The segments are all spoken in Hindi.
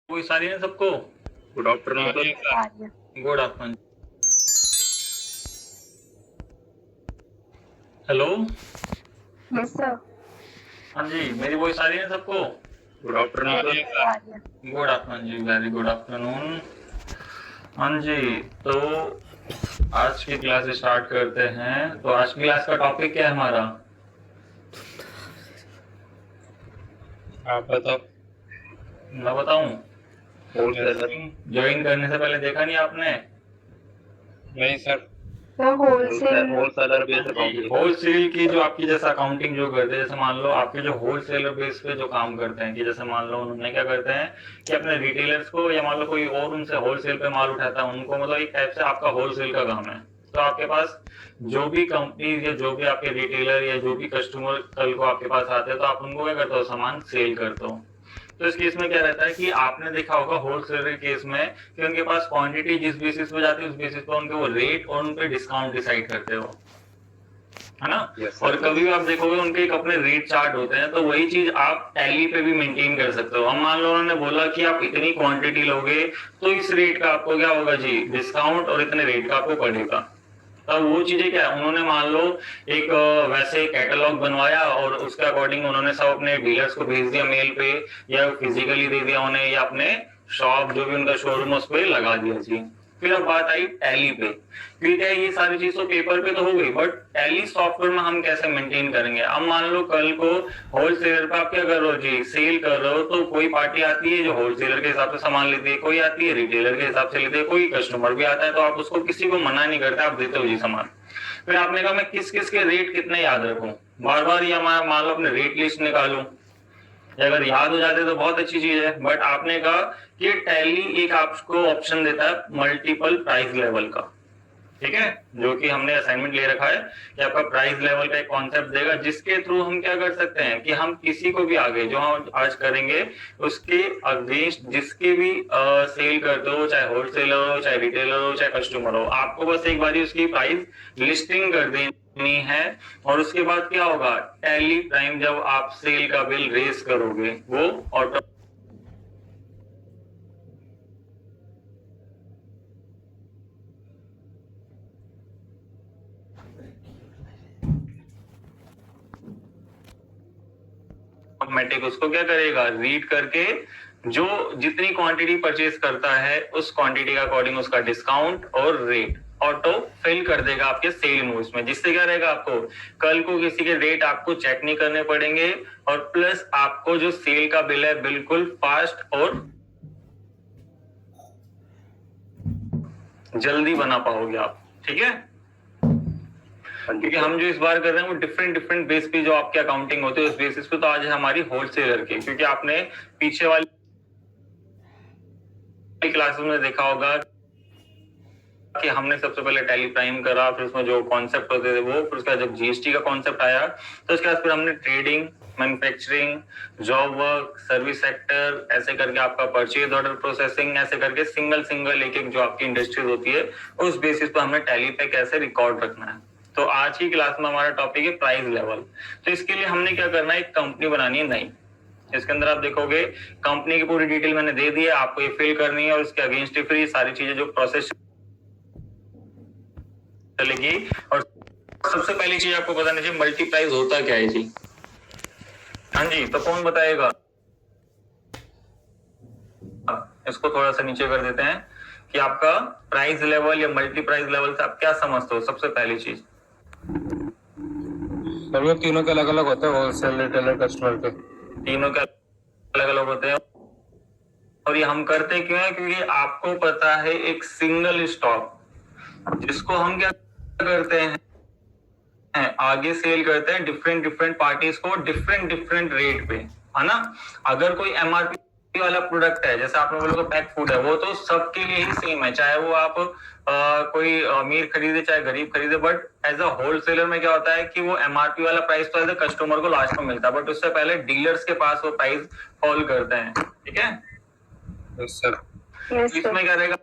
कोई सारी है सबको। Good afternoon sir. Good afternoon. Hello. Yes sir. हाँ जी, मेरी वॉइस आ रही है सबको। Good afternoon sir. Good afternoon जी, वेरी गुड आफ्टरनून। हाँ जी, तो आज की क्लास स्टार्ट करते हैं। तो आज की क्लास का टॉपिक क्या है हमारा? आप बताओ। मैं बताऊं? होलसेलर। ज्वाइन करने से पहले देखा नहीं आपने? नहीं sir. Wholesale wholesaler base accounting. Wholesale की जो आपकी जैसे अकाउंटिंग जो करते हैं, जैसे मान लो आपके जो होलसेलर बेस पे जो काम करते हैं, कि जैसे मान लो उन्होंने क्या करते हैं कि अपने रिटेलर्स को या मान लो कोई और उनसे होलसेल पे माल उठाता है, उनको मतलब एक टाइप से आपका होलसेल का काम है। तो आपके पास जो भी कंपनी या जो भी आपके रिटेलर या जो भी कस्टमर कल को आपके पास आते हैं, तो आप उनको क्या करते हो, सामान सेल करते हो। तो इस केस में क्या रहता है कि आपने देखा होगा होलसेलर केस में कि उनके पास क्वांटिटी जिस बेसिस पे जाती है, उस बेसिस पे उनके वो रेट और उन पे डिस्काउंट डिसाइड करते हो, है ना। Yes, और कभी भी आप देखोगे उनके एक अपने रेट चार्ट होते हैं, तो वही चीज आप टैली पे भी मेंटेन कर सकते हो। हम मान लो उन्होंने बोला कि आप इतनी क्वांटिटी लोगे तो इस रेट का आपको क्या होगा जी, डिस्काउंट, और इतने रेट का आपको पड़ेगा। तब वो चीजें क्या है, उन्होंने मान लो एक वैसे कैटलॉग बनवाया और उसके अकॉर्डिंग उन्होंने सब अपने डीलर्स को भेज दिया मेल पे, या फिजिकली दे दिया उन्हें, या अपने शॉप जो भी उनका शोरूम उस पे लगा दिया जी। फिर अब बात आई टैली पे। ठीक है, ये सारी चीज तो पेपर पे तो हो गई, बट टैली सॉफ्टवेयर में हम कैसे मेंटेन करेंगे? अब मान लो कल को होलसेलर पे आप क्या कर रहे हो जी, सेल कर रहे हो, तो कोई पार्टी आती है जो होलसेलर के हिसाब से सामान लेती है, कोई आती है रिटेलर के हिसाब से लेती है, कोई कस्टमर भी आता है, तो आप उसको किसी को मना नहीं करते, आप देते हो जी सामान। फिर आपने कहा मैं किस किस के रेट कितने याद रखूं, बार बार, या मैं मान लो अपने रेट लिस्ट निकालूं। अगर याद हो जाते तो बहुत अच्छी चीज है, बट आपने कहा कि टैली एक आपको ऑप्शन देता है मल्टीपल प्राइस लेवल का। ठीक है, जो कि हमने असाइनमेंट ले रखा है कि आपका प्राइस लेवल का एक कॉन्सेप्ट देगा, जिसके थ्रू हम क्या कर सकते हैं कि हम किसी को भी आगे जो हम आज करेंगे उसके अगेंस्ट जिसके भी सेल करते हो, चाहे होलसेलर हो, चाहे रिटेलर हो, चाहे कस्टमर हो, आपको बस एक बार उसकी प्राइस लिस्टिंग कर देनी है। और उसके बाद क्या होगा, टैली प्राइम जब आप सेल का बिल रेज करोगे, वो ऑटो ऑटोमेटिक उसको क्या करेगा, रीड करके जो जितनी क्वांटिटी परचेज करता है उस क्वांटिटी का अकॉर्डिंग उसका डिस्काउंट और रेट ऑटो फिल कर देगा आपके सेल इनवॉइस में, जिससे क्या रहेगा, आपको कल को किसी के रेट आपको चेक नहीं करने पड़ेंगे, और प्लस आपको जो सेल का बिल है बिल्कुल फास्ट और जल्दी बना पाओगे आप। ठीक है, क्योंकि हम जो इस बार कर रहे हैं वो डिफरेंट डिफरेंट बेस पे जो आपकी अकाउंटिंग होती है उस बेसिस पे। तो आज है हमारी होलसेलर की, क्योंकि आपने पीछे वाली क्लासेस में देखा होगा कि हमने सबसे पहले टैली प्राइम करा, फिर उसमें जो कॉन्सेप्ट होते थे वो, फिर उसके बाद जब जीएसटी का कॉन्सेप्ट आया तो उसके बाद फिर हमने trading, manufacturing, job work, service sector, ऐसे करके आपका परचेज ऑर्डर प्रोसेसिंग, ऐसे करके सिंगल सिंगल एक एक जो आपकी इंडस्ट्रीज होती है उस बेसिस पर हमने टैली पे कैसे रिकॉर्ड रखना है। तो आज की क्लास में हमारा टॉपिक है प्राइस लेवल। तो इसके लिए हमने क्या करना है, एक कंपनी बनानी है नई। इसके अंदर आप देखोगे कंपनी की पूरी डिटेल मैंने दे दी है, आपको ये फिल करनी है, और उसके अगेंस्ट फिर सारी चीजें जो प्रोसेस चलेगी। और सबसे पहली चीज आपको बतानी चाहिए, मल्टीप्राइस होता क्या है जी। हाँ जी, तो कौन बताएगा? इसको थोड़ा सा नीचे कर देते हैं कि आपका प्राइस लेवल या मल्टी प्राइस लेवल से आप क्या समझते हो। सबसे पहली चीज, सर वो तीनों के अलग अलग होते हैं, होलसेल, रिटेलर, कस्टमर के तीनों के अलग अलग होते हैं। और ये हम करते क्यों है, क्योंकि आपको पता है एक सिंगल स्टॉक जिसको हम क्या करते हैं, आगे सेल करते हैं डिफरेंट डिफरेंट पार्टीज को डिफरेंट डिफरेंट रेट पे, है ना। अगर कोई एमआरपी वाला प्रोडक्ट है, जैसे आपने बोला पैक फूड है, वो तो सबके लिए ही सेम है, चाहे वो आप कोई अमीर खरीदे चाहे गरीब खरीदे। बट एज अ होलसेलर में क्या होता है कि वो एमआरपी वाला प्राइस तो एज अ कस्टमर को लास्ट में मिलता है, बट उससे पहले डीलर्स के पास वो प्राइस फॉल करते हैं। ठीक है सर। इसमें क्या रहेगा,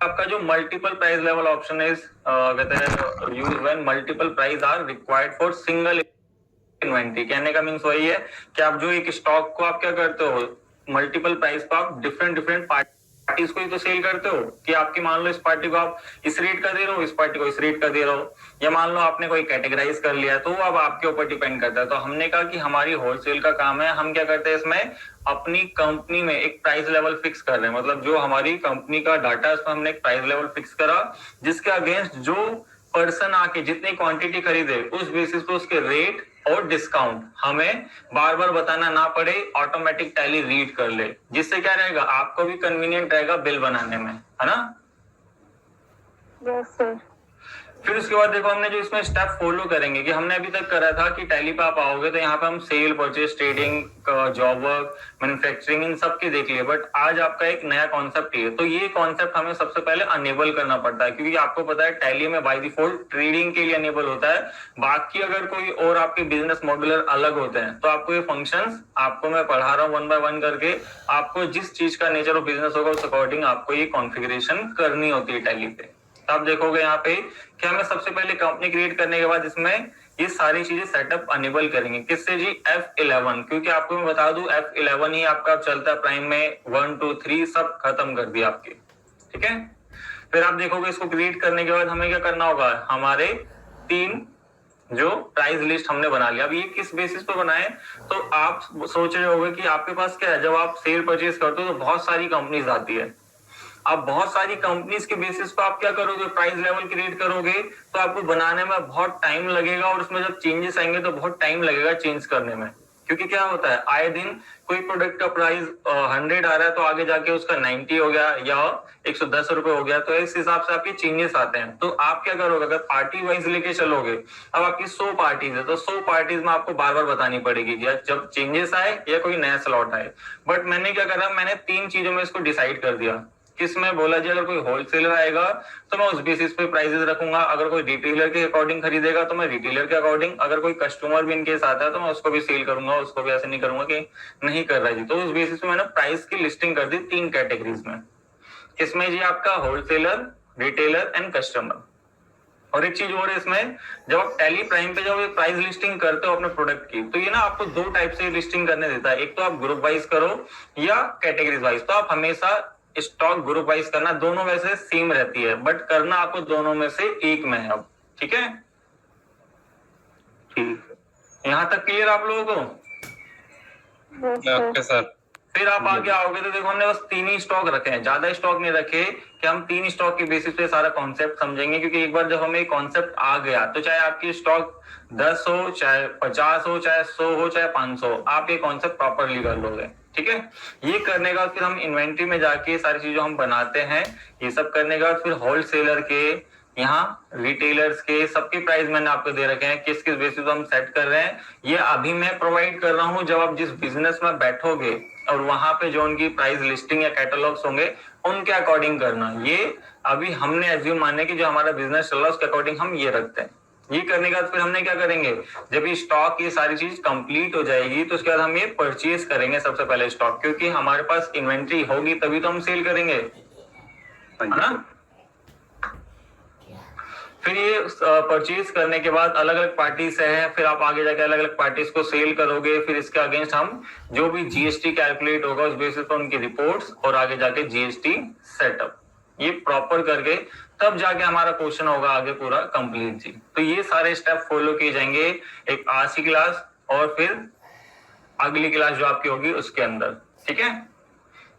आपका जो multiple price level option is कहते हैं use when multiple price are required for single inventory. कहने का मीन्स वही है कि आप जो एक स्टॉक को आप क्या करते हो, मल्टीपल प्राइस को आप डिफरेंट पार्टीज को ही तो सेल करते हो कि आपकी मान लो इस पार्टी को आप इस रेट का दे रहे हो, इस पार्टी को इस रेट का दे रहे हो, या मान लो आपने कोई कैटेगराइज कर लिया तो वो अब आपके ऊपर डिपेंड करता है। तो हमने कहा कि हमारी होलसेल का काम है, हम क्या करते हैं इसमें अपनी कंपनी में एक प्राइस लेवल फिक्स कर रहे हैं, मतलब जो हमारी कंपनी का डाटा है उसमें हमने एक प्राइस लेवल फिक्स करा जिसके अगेंस्ट जो पर्सन आके जितनी क्वांटिटी खरीदे उस बेसिस पे उसके रेट और डिस्काउंट हमें बार बार बताना ना पड़े, ऑटोमेटिक टैली रीड कर ले, जिससे क्या रहेगा आपको भी कन्वीनियंट रहेगा बिल बनाने में, है ना। Yes sir. फिर उसके बाद देखो हमने जो इसमें स्टेप फॉलो करेंगे कि हमने अभी तक करा था कि टैली पे आप आओगे तो यहाँ पे हम sale, purchase, trading, job work, manufacturing इन सब की देख लिए, बट आज आपका एक नया कॉन्सेप्ट है। तो ये कॉन्सेप्ट हमें सबसे पहले अनेबल करना पड़ता है, क्योंकि आपको पता है टैली में बाय डिफॉल्ट ट्रेडिंग के लिए अनेबल होता है। बाकी अगर कोई और आपके बिजनेस मॉड्यूलर अलग होते हैं तो आपको ये फंक्शंस आपको मैं पढ़ा रहा हूँ 1 by 1 करके, आपको जिस चीज का नेचर ऑफ बिजनेस होगा उस अकॉर्डिंग आपको ये कॉन्फ़िगरेशन करनी होती है टैली पे। आप देखोगे यहाँ पे कि हमें सबसे पहले कंपनी क्रिएट करने के बाद इसमें ये सारी चीजें सेटअप अनेबल करेंगे। किससे जी? F11, क्योंकि आपको मैं बता दूं F11 ही आपका चलता है प्राइम में, 1 2 3 सब खत्म कर दिया आपके, ठीक है। फिर आप देखोगे इसको क्रिएट करने के बाद हमें क्या करना होगा, हमारे 3 जो प्राइस लिस्ट हमने बना लिया। अब ये किस बेसिस पे बनाए, तो आप सोच रहे होगे कि आपके पास क्या है, जब आप सेल परचेज करते हो तो बहुत सारी कंपनीज आती है। अब बहुत सारी कंपनीज के बेसिस पे आप क्या करोगे, प्राइस लेवल क्रिएट करोगे तो आपको बनाने में बहुत टाइम लगेगा, और उसमें जब चेंजेस आएंगे तो बहुत टाइम लगेगा चेंज करने में। क्योंकि क्या होता है, आए दिन कोई प्रोडक्ट का प्राइस 100 आ रहा है तो आगे जाके उसका 90 हो गया या 110 रुपए हो गया, तो इस हिसाब से आपके चेंजेस आते हैं। तो आप क्या करोगे, अगर पार्टी वाइज लेके चलोगे, अब आपकी 100 पार्टीज है तो 100 पार्टीज में आपको बार बार बतानी पड़ेगी कि जब चेंजेस आए या कोई नया स्लॉट आए। बट मैंने क्या करा, मैंने 3 चीजों में इसको डिसाइड कर दिया। किसमें बोला जी, अगर कोई होलसेलर आएगा तो मैं उस बेसिस पे प्राइसेस रखूंगा, अगर कोई रिटेलर के अकॉर्डिंग खरीदेगा तो मैं रिटेलर के अकॉर्डिंग, अगर कोई कस्टमर भी इनकेस आता है तो मैं उसको भी सेल करूंगा, उसको भी ऐसे नहीं करूंगा कि नहीं कर रहा जी। तो उस बेसिस पे मैंने प्राइस की लिस्टिंग कर दी 3 कैटेगरीज में। इसमें जी आपका होलसेलर, रिटेलर एंड कस्टमर। और एक चीज और है इसमें, जब आप टैली प्राइम पे जब ये प्राइस लिस्टिंग करते हो अपने प्रोडक्ट की, तो ये ना आपको 2 टाइप से लिस्टिंग करने देता है। एक तो आप ग्रुप वाइज करो या कैटेगरीज वाइज। तो आप हमेशा स्टॉक ग्रुप वाइज करना, दोनों वैसे सेम रहती है बट करना आपको दोनों में से एक में है अब, ठीक है। ठीक, यहां तक क्लियर आप लोगों को? Okay sir. फिर आप आगे आओगे तो देखो हमने बस 3 ही स्टॉक रखे हैं, ज्यादा स्टॉक नहीं रखे कि हम 3 स्टॉक के बेसिस पे सारा कॉन्सेप्ट समझेंगे। क्योंकि एक बार जब हमें कॉन्सेप्ट आ गया तो चाहे आपकी स्टॉक 10 हो, चाहे 50 हो, चाहे 100 हो, चाहे 500 हो, आप ये कॉन्सेप्ट प्रॉपरली कर लोगे, ठीक है। ये करने के बाद फिर हम इन्वेंट्री में जाके सारी चीजों हम बनाते हैं। ये सब करने के बाद फिर होलसेलर के, यहाँ रिटेलर्स के, सबके प्राइस मैंने आपको दे रखे हैं, किस किस बेसिस पे हम सेट कर रहे हैं ये अभी मैं प्रोवाइड कर रहा हूँ। जब आप जिस बिजनेस में बैठोगे और वहां पे जो उनकी प्राइस लिस्टिंग या कैटलॉग्स होंगे उनके अकॉर्डिंग करना, ये अभी हमने एज्यूम माने कि जो हमारा बिजनेस चल रहा है उसके अकॉर्डिंग हम ये रखते हैं। ये करने के बाद फिर हमने क्या करेंगे, जब ये स्टॉक ये सारी चीज कंप्लीट हो जाएगी तो उसके बाद हम ये परचेज करेंगे सबसे पहले स्टॉक, क्योंकि हमारे पास इन्वेंट्री होगी तभी तो हम सेल करेंगे, है ना। फिर ये परचेज करने के बाद अलग अलग पार्टी से है, फिर आप आगे जाके अलग अलग पार्टीज को सेल करोगे। फिर इसके अगेंस्ट हम जो भी जीएसटी कैलकुलेट होगा उस बेसिस पर उनकी रिपोर्ट्स और आगे जाके जीएसटी सेटअप, ये प्रॉपर करके तब जाके हमारा क्वेश्चन होगा आगे पूरा कंप्लीट जी। तो ये सारे स्टेप फॉलो किए जाएंगे एक आज की क्लास और फिर अगली क्लास जो आपकी होगी उसके अंदर, ठीक है।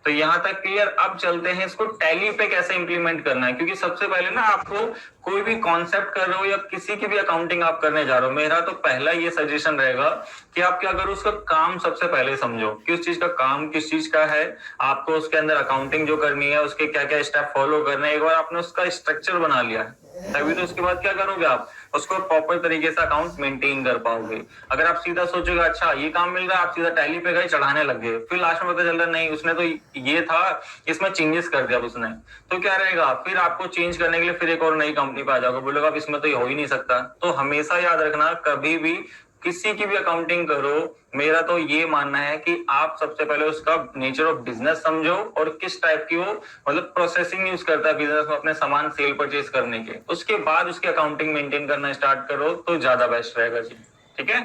तो यहां तक क्लियर। अब चलते हैं इसको टैली पे कैसे इंप्लीमेंट करना है, क्योंकि सबसे पहले ना आपको कोई भी कॉन्सेप्ट कर रहे हो या किसी की भी अकाउंटिंग आप करने जा रहे हो, मेरा तो पहला ये सजेशन रहेगा कि आप क्या करो, उसका काम सबसे पहले समझो कि उस चीज का काम किस चीज का है, आपको उसके अंदर अकाउंटिंग जो करनी है उसके क्या क्या स्टेप फॉलो करने हैं। एक बार आपने उसका स्ट्रक्चर बना लिया है तभी तो उसके बाद क्या करोगे, आप उसको प्रॉपर तरीके से अकाउंट मेंटेन कर पाओगे। अगर आप सीधा सोचोगे अच्छा ये काम मिल रहा है, आप सीधा टैली पे गए चढ़ाने लग गए, फिर लास्ट में पता चल रहा नहीं उसने तो ये था इसमें चेंजेस कर दिया उसने, तो क्या रहेगा, फिर आपको चेंज करने के लिए फिर एक और नई कंपनी पे आ जाओगे, बोलोगे आप इसमें तो ये हो ही नहीं सकता। तो हमेशा याद रखना, कभी भी किसी की भी अकाउंटिंग करो, मेरा तो ये मानना है कि आप सबसे पहले उसका नेचर ऑफ बिजनेस समझो और किस टाइप की वो मतलब प्रोसेसिंग यूज करता है बिजनेस में अपने सामान सेल परचेज करने के, उसके बाद उसकी अकाउंटिंग मेंटेन करना स्टार्ट करो तो ज्यादा बेस्ट रहेगा जी, ठीक है।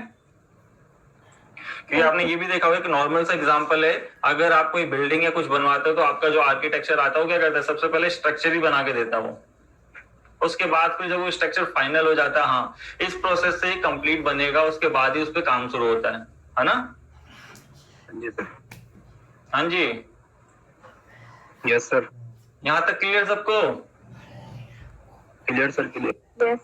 क्योंकि आपने ये भी देखा होगा कि नॉर्मल सा एग्जांपल है, अगर आप कोई बिल्डिंग या कुछ बनवाते हो तो आपका जो आर्किटेक्चर आता है वो क्या करता है, सबसे पहले स्ट्रक्चर ही बना के देता है वो, उसके बाद फिर जब वो स्ट्रक्चर फाइनल हो जाता है, हाँ इस प्रोसेस से कंप्लीट बनेगा, उसके बाद ही उस पर काम शुरू होता है ना? जी सर। हाँ जी, यस सर। यहाँ तक क्लियर सबको? Clear sir, clear.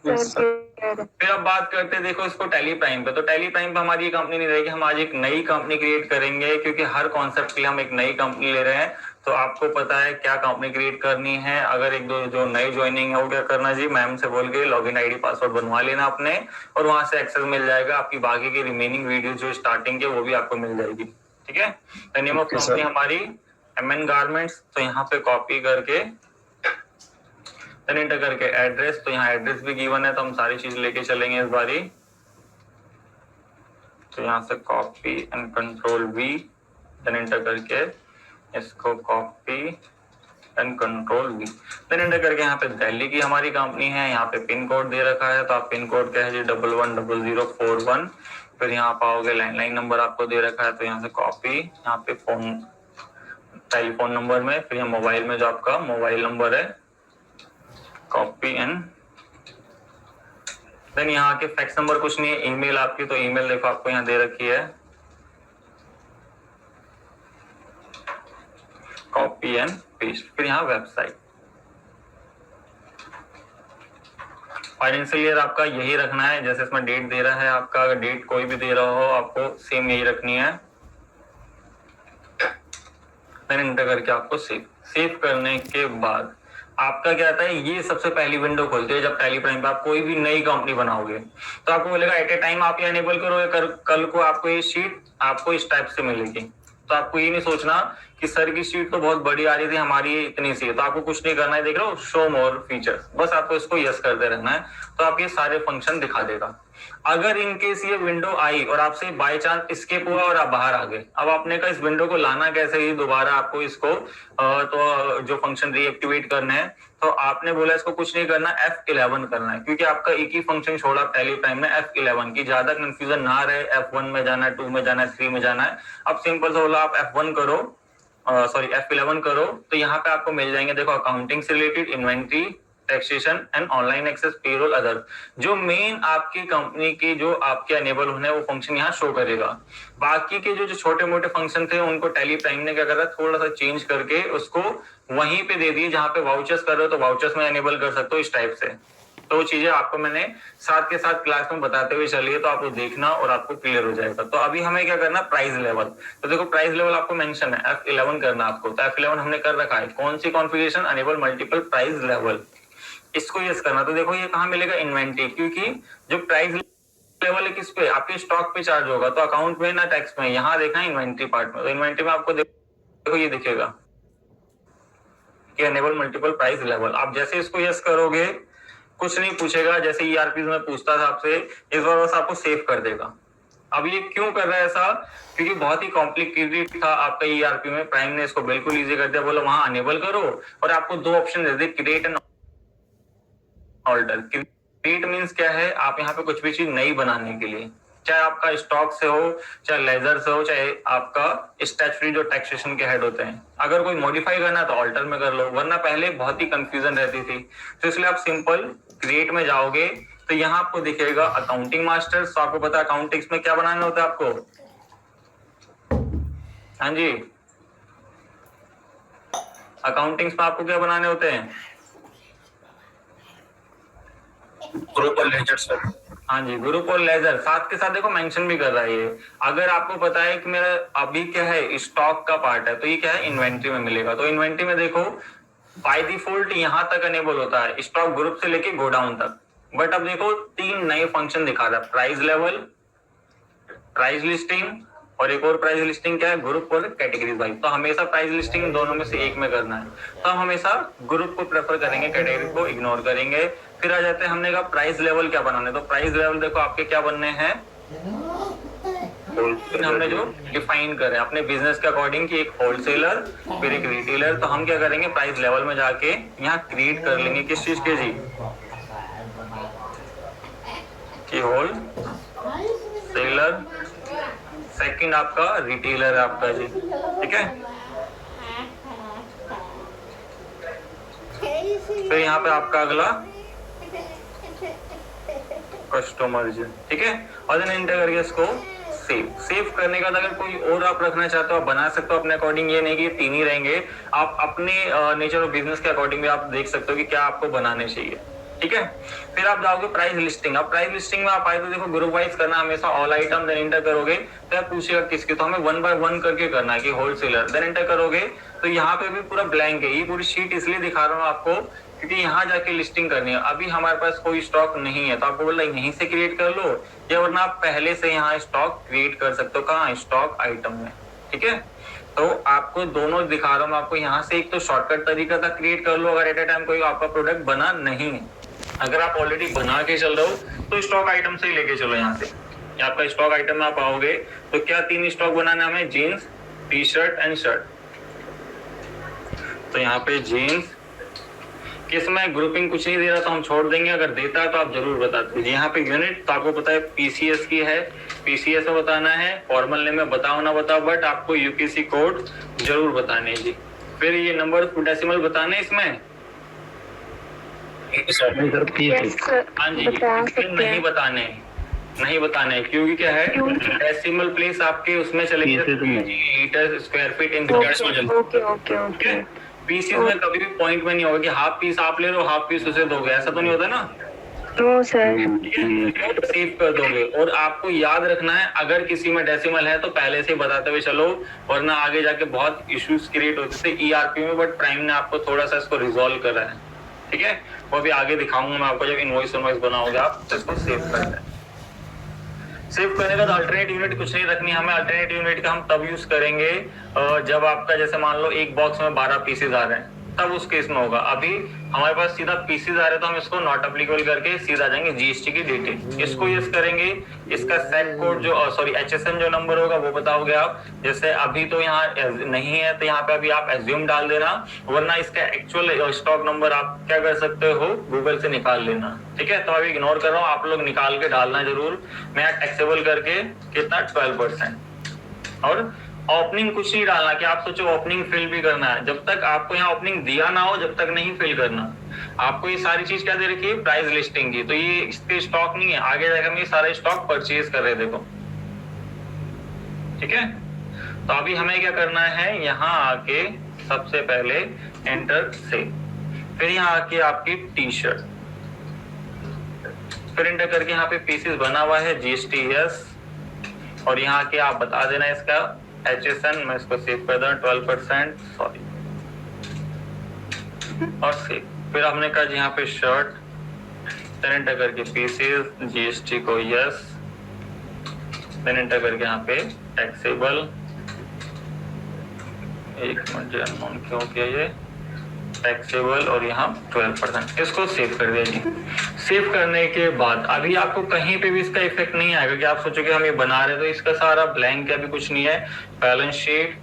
Yes sir clear. फिर अब बात करते हैं देखो इसको टैली प्राइम पे। तो टैली प्राइम पे हमारी ये कंपनी नहीं रहेगी, हम आज एक नई कंपनी क्रिएट करेंगे, क्योंकि हर कॉन्सेप्ट के लिए हम एक नई कंपनी ले रहे हैं। तो आपको पता है क्या कंपनी क्रिएट करनी है। अगर एक दो जो नई ज्वाइनिंग है वो क्या करना जी, मैम से बोल के लॉगिन आईडी पासवर्ड बनवा लेना अपने, और वहां से एक्सेस मिल जाएगा। आपकी बाकी की रिमेनिंग वीडियो जो स्टार्टिंग के वो भी आपको मिल जाएगी, ठीक है? तो नेम ऑफ कंपनी हमारी MN गारमेंट्स। तो यहाँ पे कॉपी करके एंटर करके एड्रेस, तो यहाँ एड्रेस भी गिवन है तो हम सारी चीज लेके चलेंगे इस बारी। तो यहाँ से copy and control V, then enter करके इसको copy and control V, then enter करके यहाँ पे दिल्ली की हमारी कंपनी है। यहाँ पे पिन कोड दे रखा है, तो आप पिन कोड क्या है जी 110041। फिर यहाँ पाओगे लैंडलाइन नंबर आपको दे रखा है, तो यहाँ से कॉपी, यहाँ पे फोन टेलीफोन नंबर में, फिर यहाँ मोबाइल में जो आपका मोबाइल नंबर है कॉपी एंड देन यहाँ के फैक्स नंबर कुछ नहीं है, ईमेल आपकी, तो ईमेल देखो आपको यहाँ दे रखी है, कॉपी एंड पेस्ट। फिर यहाँ वेबसाइट, फाइनेंशियल ईयर आपका यही रखना है, जैसे इसमें डेट दे रहा है आपका, अगर डेट कोई भी दे रहा हो आपको सेम यही रखनी है। देन एंटर करके आपको सेव करने के बाद आपका क्या आता है, ये सबसे पहली विंडो खोलती है जब टैली प्राइम पे आप कोई भी नई कंपनी बनाओगे। तो आपको बोलेगा एट ए टाइम आप ये एनेबल करोगे, कल को आपको ये शीट आपको इस टाइप से मिलेगी। तो आपको ये नहीं सोचना कि सर की शीट तो बहुत बड़ी आ रही थी, हमारी ये इतनी सी है। तो आपको कुछ नहीं करना है, देख रहे हो शो मोर फीचर्स, बस आपको इसको यस करते रहना है, तो आप ये सारे फंक्शन दिखा देगा। अगर इनकेस ये विंडो आई और आपसे बाय चांस स्किप हुआ और आप बाहर आ गए, अब आपने कहा इस विंडो को लाना कैसे, ही दोबारा आपको इसको तो जो फंक्शन रीएक्टिवेट करने हैं, तो आपने बोला इसको कुछ नहीं करना, F11 करना है, क्योंकि आपका एक ही फंक्शन छोड़ा टैली प्राइम में F11 की, ज्यादा कंफ्यूजन ना रहे। F1 में जाना है, 2 में जाना है, 3 में जाना है। अब सिंपल सा बोला आप F1 करो, सॉरी F11 करो, तो यहाँ पे आपको मिल जाएंगे देखो अकाउंटिंग से related, inventory, taxation and online access, payroll, other. जो मेन आपकी कंपनी के जो आपके अनेबल होने वो फंक्शन यहाँ शो करेगा। बाकी के जो छोटे मोटे फंक्शन थे उनको टैली प्राइम ने क्या करा, थोड़ा सा चेंज करके उसको वहीं पे दे दिए, जहां पे वाउचर्स कर रहे हो तो वाउचर्स में अनेबल कर सकते हो इस टाइप से। तो चीजें आपको मैंने साथ के साथ क्लास में बताते हुए चलिए, तो आपको देखना और आपको क्लियर हो जाएगा। तो अभी हमें क्या करना, प्राइस लेवल। तो देखो प्राइस लेवल आपको मेंशन है, F11 करना आपको, तो F11 हमने कर रखा है। कौन सी configuration, enable multiple price level, इसको यस करना। तो देखो ये कहाँ मिलेगा, इन्वेंट्री, क्योंकि जो प्राइस लेवल है किस पे, आपके स्टॉक पे चार्ज होगा, तो अकाउंट में ना टैक्स में, यहाँ देखना है इन्वेंट्री पार्ट में। तो इन्वेंट्री में आपको देखो ये दिखेगा कि अनेबल मल्टीपल प्राइस लेवल। आप जैसे इसको यस करोगे कुछ नहीं पूछेगा, जैसे ERP में पूछता था आपसे, इस बार बस आपको सेव कर देगा। अब ये क्यों कर रहा है ऐसा, क्योंकि बहुत ही कॉम्प्लिकेटेड था आपका ERP में, प्राइम ने इसको बिल्कुल इजी कर दिया, बोला वहां अनेबल करो, और आपको 2 ऑप्शन दे दिए, create and alter. Create means क्या है, आप यहाँ पे कुछ भी चीज नई बनाने के लिए, चाहे आपका स्टॉक से हो, चाहे लेजर से हो, चाहे आपका स्टैट्यूटरी जो टैक्सेशन के हेड होते हैं, अगर कोई मॉडिफाई करना है तो ऑल्टर में कर लो, वरना पहले बहुत ही कंफ्यूजन रहती थी। तो इसलिए आप सिंपल क्रिएट में जाओगे तो यहाँ आपको दिखेगा अकाउंटिंग मास्टर्स। तो आपको पता है अकाउंटिंग्स में क्या बनाना होता है आपको, हाँ जी, अकाउंटिंग्स में आपको क्या बनाने होते हैं, ग्रुप और लेजर सर। हाँ जी, ग्रुप और लेजर। साथ के साथ देखो मेंशन भी कर रहा है ये, अगर आपको पता है कि मेरा अभी क्या है स्टॉक का पार्ट है, तो ये क्या है इन्वेंट्री में मिलेगा। तो इन्वेंट्री में देखो बाय डिफॉल्ट यहाँ तक अनेबल होता है, स्टॉक ग्रुप से लेके गोडाउन तक। बट अब देखो 3 नए फंक्शन दिखा रहा है, प्राइस लेवल, प्राइस लिस्टिंग, और एक और प्राइस लिस्टिंग क्या है, ग्रुप और कैटेगरीज वाइज। तो हमेशा प्राइस लिस्टिंग दोनों में से एक में करना है, तो हम हमेशा ग्रुप को प्रेफर करेंगे, कैटेगरी को इग्नोर करेंगे। फिर आ जाते हैं, हमने कहा प्राइस लेवल क्या बनाने, तो प्राइस लेवल देखो आपके क्या बनने हैं, हमने जो डिफाइन करे अपने बिजनेस के अकॉर्डिंग कि एक होलसेलर फिर एक रिटेलर। तो हम क्या करेंगे, प्राइस लेवल में जाके यहाँ क्रिएट कर लेंगे किस चीज के जी, कि होलसेलर सेकंड आपका रिटेलर है आपका जी, ठीक है। फिर यहाँ पे आपका अगला कस्टमर जी, ठीक है। और देन एंटर करके इसको सेव करने के बाद अगर कोई और आप रखना चाहते हो आप बना सकते हो अपने अकॉर्डिंग, ये नहीं कि 3 ही रहेंगे, आप अपने नेचर ऑफ बिजनेस के अकॉर्डिंग भी आप देख सकते हो कि क्या आपको बनाने चाहिए, ठीक है। फिर आप जाओगे प्राइस लिस्टिंग। अब प्राइस लिस्टिंग में आप आए तो देखो ग्रुप वाइज करना हमेशा, ऑल आइटम देन एंटर करोगे तो आप पूछेगा किसके, तो हमें 1 बाय 1 करके करना है कि होलसेलर, देन एंटर करोगे तो यहाँ पे भी पूरा ब्लैंक है। ये पूरी शीट इसलिए दिखा रहा हूँ आपको क्योंकि यहाँ जाके लिस्टिंग करनी है। अभी हमारे पास कोई स्टॉक नहीं है तो आपको बोला यहीं से क्रिएट कर लो, या वरना आप पहले से यहाँ स्टॉक क्रिएट कर सकते हो। कहाँ? स्टॉक आइटम में, ठीक है। तो आपको दोनों दिखा रहा हूँ आपको यहाँ से, एक तो शॉर्टकट तरीका था क्रिएट कर लो अगर एट ए टाइम कोई आपका प्रोडक्ट बना नहीं है। अगर आप ऑलरेडी बना के चल रहे हो तो स्टॉक आइटम से ही लेके चलो। यहाँ से आपका स्टॉक आइटम में आप आओगे तो क्या 3 स्टॉक बनाना हमें, jeans, T shirt and shirt. तो यहाँ पे जीन्स किसमें ग्रुपिंग कुछ नहीं दे रहा तो हम छोड़ देंगे, अगर देता है तो आप जरूर बता दीजिए। यहाँ पे यूनिट तो आपको पता है पीसीएस की है, पीसीएस में बताना है, फॉर्मल नेम में बताओ ना बताओ बट आपको यूपीसी कोड जरूर बताने जी। फिर ये नंबर डेसिमल बताने इसमें, हाँ जी, नहीं बताने क्योंकि क्या है डेसिमल प्लेस आपके उसमें चलेगी metre square feet in okay. Pieces में कभी भी पॉइंट में नहीं होगा कि हाफ पीस आप ले रहे हो हाफ पीस उसे दोगे, ऐसा तो नहीं होता ना। No sir. सेव कर दोगे। और आपको याद रखना है अगर किसी में डेसिमल है तो पहले से बताते हुए चलो, वरना आगे जाके बहुत इश्यूज क्रिएट होते थे ईआरपी में, बट प्राइम ने आपको थोड़ा सा इसको रिजॉल्व करा है, ठीक है। वो भी आगे दिखाऊंगा मैं आपको, जब इनवॉइस बनाओगे आप तो इसको सेव करना है। सेव करने का अल्टरनेट यूनिट कुछ नहीं रखनी हमें। अल्टरनेट यूनिट का हम तब यूज करेंगे जब आपका जैसे मान लो एक बॉक्स में 12 पीसेज आ रहे हैं, तब उस केस में होगा। अभी हमारे पास सीधा पीसेज आ रहे हैं तो हम इसको नॉट एप्लीकेबल करके सीधा जाएंगे जीएसटी की डिटेल, इसको यूज करेंगे। इसका सेट कोड जो एचएसएन जो नंबर होगा वो बताओगे आप। जैसे अभी तो यहाँ नहीं है तो यहाँ पे अभी आप एज्यूम डाल देना, वरना इसका एक्चुअल स्टॉक नंबर आप क्या कर सकते हो, गूगल से निकाल लेना, ठीक है। तो अभी इग्नोर कर रहा हूँ, आप लोग निकाल के डालना जरूर। मैं यहाँ टैक्सेबल करके कितना 12%। और ओपनिंग कुछ नहीं डालना कि आप सोचो ओपनिंग फिल भी करना है, जब तक आपको यहाँ ओपनिंग दिया ना हो जब तक नहीं फिल करना। आपको ये सारी चीज क्या दे रखी है, प्राइस लिस्टिंग की, तो ये इसके स्टॉक नहीं है, आगे जाकर हम ये सारे स्टॉक परचेज कर रहे हैं, देखो, ठीक है। तो अभी हमें क्या करना है, यहाँ आके सबसे पहले एंटर से, फिर यहाँ आके आपकी टी शर्ट, फिर एंटर करके यहाँ पे पीसेस बना हुआ है GST, और यहाँ आके आप बता देना इसका HSN, मैं इसको सेव कर दूं 12%, सॉरी, और सेव। फिर हमने कहा यहाँ पे शर्ट, देन एंटर करके पीसेस, GST को यस, देन एंटर करके यहाँ पे टैक्सेबल, एक मिनट अननोन क्यों किया ये, टैक्सेबल, और यहाँ 12%, इसको सेव कर दिया जी। सेव करने के बाद अभी आपको कहीं पे भी इसका इफेक्ट नहीं आएगा कि आप सोचोगे हम ये बना रहे तो इसका सारा ब्लैंक है, अभी कुछ नहीं है। Balance sheet,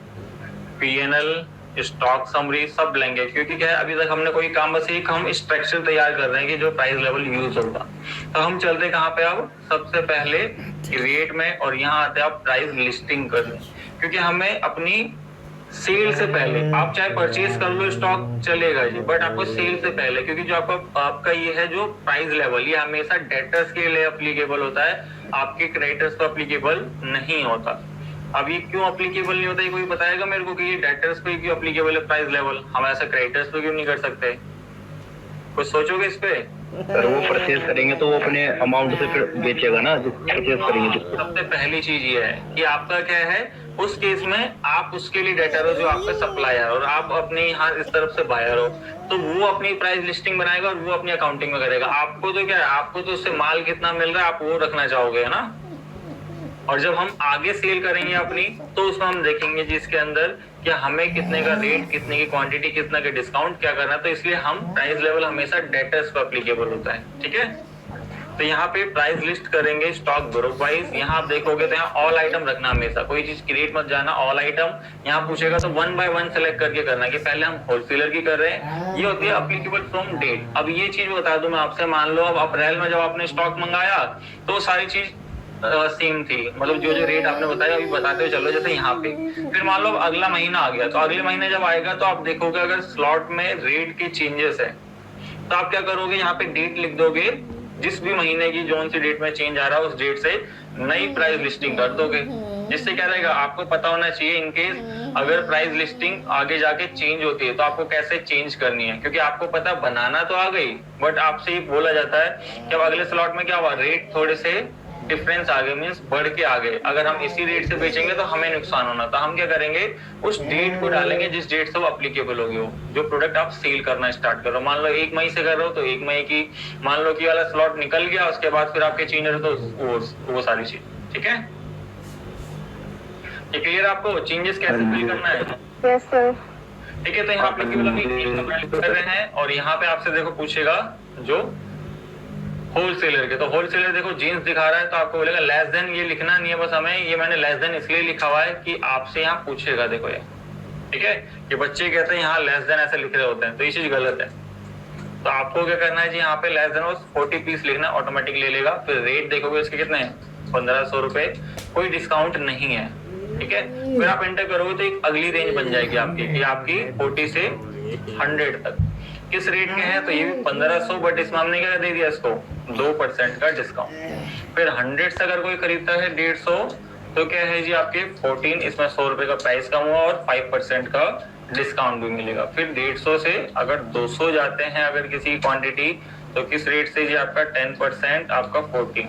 PNL, stock summary सब ब्लैंक है, क्योंकि क्या है अभी तक हमने कोई काम, बस एक हम स्ट्रक्चर तैयार कर रहे हैं कि जो प्राइस लेवल यूज होगा। तो हम चलते कहाँ पे, अब सबसे पहले रेट में, और यहाँ आते आप प्राइस लिस्टिंग करने, क्योंकि हमें अपनी सेल से पहले, आप चाहे परचेज कर लो स्टॉक चलेगा जी, बट आपको सेल से पहले, क्योंकि जो आपका ये है जो प्राइस लेवल, ये हमेशा डेटर्स के लिए एप्लीकेबल होता है, आपके क्रेडिटर्स को एप्लीकेबल नहीं होता। अब ये क्यों एप्लीकेबल नहीं होता, ये कोई बताएगा मेरे को कि ये डेटर्स पे क्यों एप्लीकेबल है प्राइस लेवल, हम ऐसा क्रेडिटर्स पे क्यों नहीं कर सकते, कुछ सोचोगे इस पे? सर वो परचेज करेंगे तो वो अपने अमाउंट से फिर बेचेगा ना, जो परचेज करेंगे। सबसे पहली चीज ये है कि आपका क्या है, उस केस में आप उसके लिए डेटर हो जो आपका सप्लायर, और आप अपने यहाँ इस तरफ से बायर हो, तो वो अपनी प्राइस लिस्टिंग बनाएगा और वो अपनी अकाउंटिंग में करेगा। आपको तो क्या है, आपको तो उससे माल कितना मिल रहा है आप वो रखना चाहोगे, है ना। और जब हम आगे सेल करेंगे अपनी, तो उसमें हम देखेंगे जिसके अंदर क्या हमें कितने का रेट, कितने की क्वांटिटी, कितना का डिस्काउंट क्या करना है, तो इसलिए हम प्राइस लेवल हमेशा डेटर्स पर एप्लीकेबल होता है, ठीक है। तो यहाँ पे प्राइस लिस्ट करेंगे स्टॉक ग्रुप वाइज, यहाँ आप देखोगे तो यहाँ ऑल आइटम रखना, हमेशा कोई चीज क्रिएट मत जाना, ऑल आइटम। यहाँ पूछेगा तो 1 बाय 1 सेलेक्ट करके करना कि पहले हम होलसेलर की कर रहे हैं, ये होती है एप्लीकेबल फ्रॉम डेट। अब ये चीज बता दूं मैं आपसे, मान लो अब अप्रैल में जब आपने स्टॉक मंगाया तो सारी चीज सेम थी, मतलब जो जो रेट आपने बताया अभी बताते हुए चलो, जैसे यहाँ पे फिर मान लो अगला महीना आ गया, तो अगले महीने जब आएगा तो आप देखोगे अगर स्लॉट में रेट के चेंजेस है तो आप क्या करोगे, यहाँ पे डेट लिख दोगे, जिस भी महीने की जोन सी डेट में चेंज आ रहा है उस डेट से नई प्राइस लिस्टिंग कर दोगे, जिससे क्या रहेगा आपको पता होना चाहिए इनकेस अगर प्राइस लिस्टिंग आगे जाके चेंज होती है तो आपको कैसे चेंज करनी है, क्योंकि आपको पता बनाना तो आ गई बट आपसे ही बोला जाता है कि अब अगले स्लॉट में क्या हुआ, रेट थोड़े से डिफरेंस आ गए, मीन्स बढ़ के आ गए, अगर हम इसी रेट से बेचेंगे तो हमें नुकसान होना, तो हम क्या करेंगे उस डेट को डालेंगे जिस डेट से वो अप्लीकेबल होगी, वो जो प्रोडक्ट आप सेल करना स्टार्ट करो, मान लो 1 मई से कर रहे हो तो 1 मई की मान लो कि वाला स्लॉट निकल गया, उसके बाद फिर आपके चेंज हो तो वो सारी चीज, ठीक है, ये क्लियर आपको चेंजेस कैसे फिल करना है? Yes sir. ठीक है, तो यहाँ अप्लीकेबल अभी 1 अप्रैल कर रहे हैं और यहाँ पे आपसे देखो पूछेगा जो होलसेलर के, तो होलसेलर देखो जीन्स दिखा रहा है तो आपको बोलेगा लेस देन, ये लिखना नहीं है बस हमें, ये मैंने लेस देन इसलिए लिखा हुआ है कि आपसे यहाँ पूछेगा, देखो ये ठीक है, कि बच्चे कहते हैं यहाँ लेस देन ऐसे लिख रहे होते हैं तो ये चीज गलत है, तो आपको क्या करना है जी, यहाँ पे लेस देन 40 पीस लिखना, ऑटोमेटिक ले लेगा, फिर रेट देखोगे इसके कितने हैं 1500 रुपए, कोई डिस्काउंट नहीं है, ठीक है, फिर आप एंटर करोगे तो एक अगली रेंज बन जाएगी आपकी, कि आपकी 40 से 100 तक किस रेट के हैं, तो ये भी 1500, बट इसमें हमने क्या दे दिया इसको 2% का डिस्काउंट, फिर 100 से अगर कोई खरीदता है 150 तो क्या है जी आपके 14, इसमें 100 रुपए का प्राइस कम हुआ और 5% का डिस्काउंट भी मिलेगा, फिर 150 से अगर 200 जाते हैं अगर किसी क्वांटिटी तो किस रेट से जी आपका 10%, आपका 14,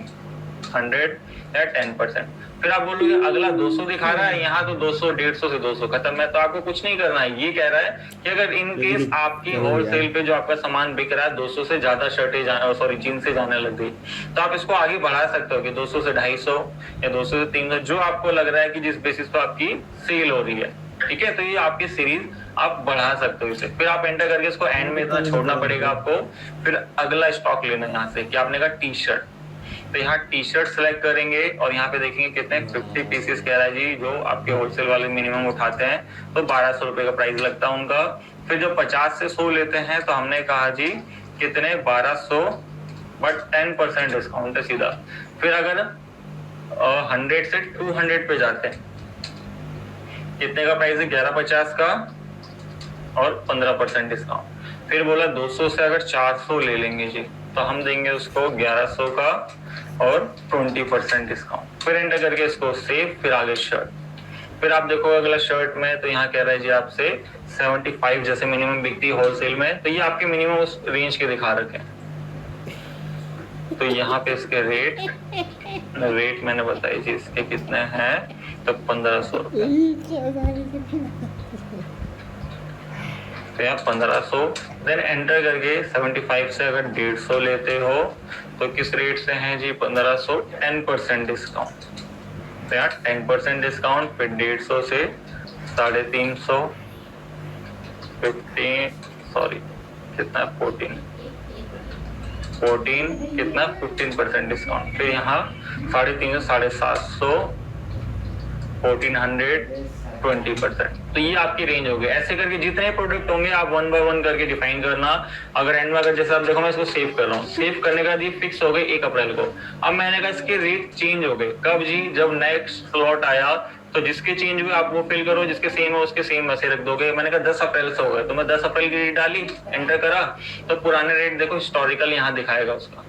100 या 10%, फिर आप बोलोगे अगला 200 दिखा रहा है, यहाँ तो 200, 150 से 200 खत्म है, तो आपको कुछ नहीं करना है, ये कह रहा है कि अगर इन केस आपकी होलसेल पे जो आपका सामान बिक रहा है 200 से ज्यादा शर्टें सॉरी जीन्स से जाने लग गई, तो आप इसको आगे बढ़ा सकते हो कि 200 से 250 या 200 से 300, जो आपको लग रहा है कि जिस बेसिस पर आपकी सेल हो रही है, ठीक है, तो ये आपकी सीरीज आप बढ़ा सकते हो इसे, फिर आप एंटर करके इसको एंड में इतना छोड़ना पड़ेगा आपको, फिर अगला स्टॉक लेना है यहाँ से, कि आपने कहा टी शर्ट, तो यहाँ टी शर्ट सेलेक्ट करेंगे और यहाँ पे देखेंगे कितने 50 पीसेस कह रहा है जी, जो आपके होलसेल वाले मिनिमम उठाते हैं तो 1200 रुपए का प्राइस लगता है उनका, फिर जो 50 से 100 लेते हैं तो हमने कहा जी कितने 1200, बट 10% डिस्काउंट है सीधा, फिर अगर 100 से 200 पे जाते हैं कितने का प्राइस है 1150 का और 15% डिस्काउंट, फिर बोला 200 से अगर 400 ले लेंगे जी तो हम देंगे उसको 1100 का और 20% डिस्काउंट, फिर एंटर करके इसको सेव, फिर आगे शर्ट, फिर आप देखो अगला शर्ट में तो यहाँ कह रहा है जी आपसे 75 जैसे मिनिमम बिकती है होलसेल में, तो ये आपके मिनिमम उस रेंज के दिखा रखे हैं, तो यहाँ पे इसके रेट मैंने बताई जी इसके कितने हैं, तो 1500 रुपए, तो यहाँ 1500, देन एंटर करके 75 से अगर 150 लेते हो तो किस रेट से हैं जी 1500, 10% डिस्काउंट, तो यहाँ 10% डिस्काउंट, फिर 150 से 350, 15 सॉरी कितना 14 कितना 15% डिस्काउंट, फिर यहाँ 350, 750, 1400, 20%, तो ये आपकी रेंज होगी, ऐसे करके जितने प्रोडक्ट होंगे आप 1 बाय 1 करके डिफाइन करना, अगर एंड में अगर जैसे आप देखो मैं इसको सेव कर रहा हूँ, सेव करने का ये फिक्स हो गए 1 अप्रैल को, अब मैंने कहा इसके रेट चेंज हो गए, कब जी जब नेक्स्ट स्लॉट आया तो जिसके चेंज हुए आप वो फिल करो, जिसके सेम है उसके सेम वैसे रख दोगे, मैंने कहा 10 अप्रैल से हो गए तो मैं 10 अप्रैल की रेट डाली, एंटर करा, तो पुराने रेट देखो हिस्टोरिकल यहाँ दिखाएगा उसका,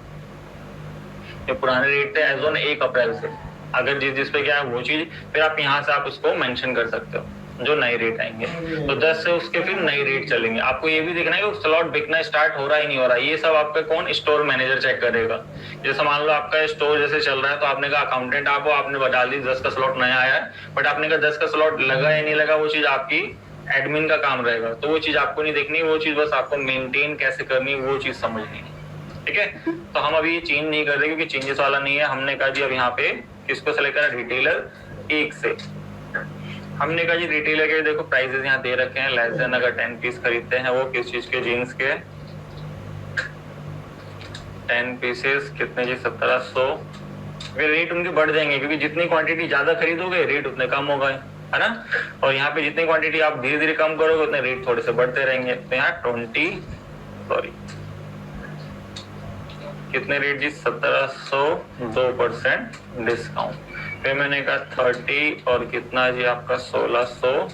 ये पुराने रेट थे एज ऑन 1 अप्रैल से, अगर जिस पे क्या है वो चीज, फिर आप यहाँ से आप उसको मेंशन कर सकते हो जो नए रेट आएंगे, तो 10 से उसके फिर नए रेट चलेंगे, आपको ये भी देखना है कि स्लॉट बिकना स्टार्ट हो रहा ही नहीं हो रहा, ये सब आपका कौन स्टोर मैनेजर चेक करेगा, जैसे मान लो आपका स्टोर जैसे चल रहा है तो आपने कहा अकाउंटेंट आप हो, आपने बता दी 10 का स्लॉट नया आया है, बट आपने कहा 10 का स्लॉट लगा या नहीं लगा, वो चीज आपकी एडमिन का काम रहेगा, तो वो चीज आपको नहीं देखनी, वो चीज बस आपको मेंटेन कैसे करनी वो चीज समझनी है, ठीक है, तो हम अभी चेंज नहीं कर रहे क्योंकि चेंजेस वाला नहीं है, हमने कहा जी अब यहाँ पे किसको सेलेक्ट करा, रिटेलर 1 से, हमने कहा जी रिटेलर के देखो प्राइसेस यहाँ दे रखे हैं, लेस देन अगर 10 पीस खरीदते हैं वो किस चीज के, जीन्स के 10 पीसेस कितने जी 1700, फिर रेट उनके बढ़ जाएंगे क्योंकि जितनी क्वांटिटी ज्यादा खरीदोगे रेट उतने कम हो गए, है ना, और यहाँ पे जितनी क्वांटिटी आप धीरे धीरे कम करोगे उतने रेट थोड़े से बढ़ते रहेंगे, तो यहाँ कितने रेट जी? 1702% डिस्काउंट। फिर मैंने कहा 30 और कितना जी आपका 1600,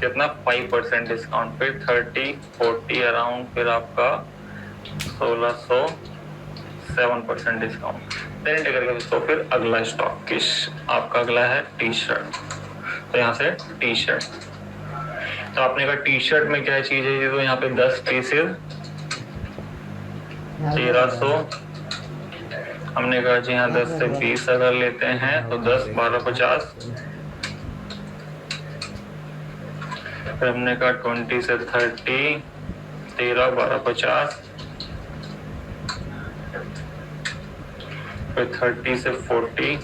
कितना 5% डिस्काउंट। फिर 30 40 अराउंड, फिर आपका 1600 7% डिस्काउंट। फिर एंटर करके दोस्तों फिर अगला स्टॉक किस आपका अगला है टी शर्ट। तो यहाँ से टी शर्ट, तो आपने कहा टी शर्ट में क्या चीज है, तो यहाँ पे 10 पीसेज 1300। हमने कहा जी यहाँ 10 से 20 अगर लेते हैं तो 10 12 50। फिर हमने कहा 20 से 30 13 12 50। फिर 30 से 40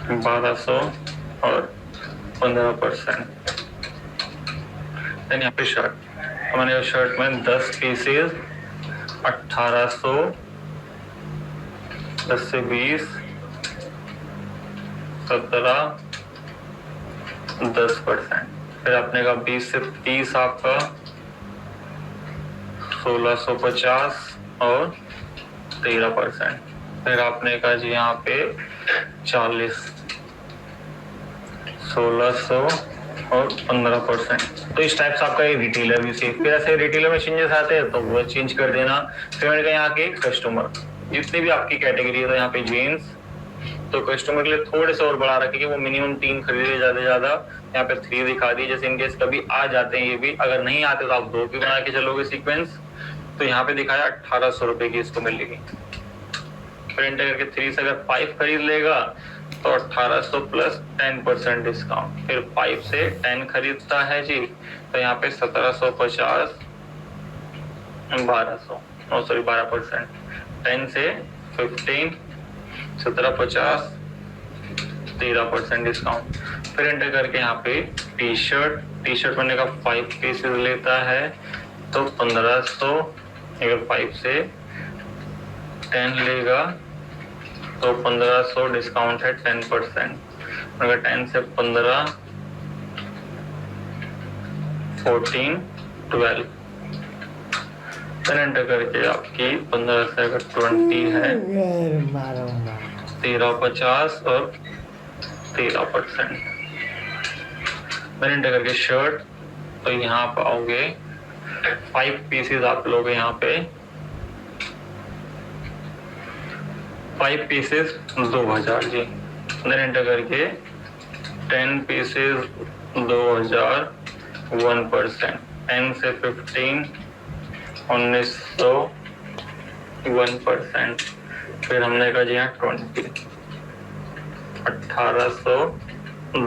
1200 और 15%। देन यहाँ पे शर्ट, हमारे शर्ट में 10 पीसेज 1800, 10 से 20 17 10%। फिर आपने कहा 20 से 30 आपका 1650 और 13%। फिर आपने कहा जी यहाँ पे 40 1600 और 15%। तो इस टाइप से आपका ये रिटेलर भी सेफ। फिर ऐसे रिटेलर में चेंजेस आते हैं तो वो चेंज कर देना। फिर मैंने कहा यहाँ के कस्टमर, जितनी भी आपकी कैटेगरी है, तो यहाँ पे जेंट्स, तो कस्टमर के लिए थोड़े से और बढ़ा रखे कि वो मिनिमम 3 खरीदे ज्यादा। यहाँ पे 3 दिखा दी, जैसे इनकेस कभी आ जाते हैं ये भी, अगर नहीं आते तो आप 2 भी बना के चलोगे सीक्वेंस। तो यहाँ पे दिखाया 1800 रुपए की इसको मिलेगी। फिर एंटर करके 3 से अगर 5 खरीद लेगा तो 1800 प्लस 10% डिस्काउंट। फिर 5 से 10 खरीदता है जी तो यहाँ पे 1750 12%। 10 से 15 1750 13% डिस्काउंट। फिर एंटर करके यहाँ पे टी शर्ट बनने का 5 पीसेस लेता है तो 1500। अगर 5 से 10 लेगा तो 1500 डिस्काउंट है 10%। अगर 10 से 15 14 12। फिर एंटर करके आपकी 15 से अगर 20 है 1350 और 13%। फिर एंटर करके शर्ट, तो यहाँ पर आओगे 5 पीसेस आप लोगे यहाँ पे 5 पीसेस 2000 जी। देन एंटर करके 10 पीसेस 2000 1%। 10 से 15 1900 1%। फिर हमने कहा जी यहाँ 20 1800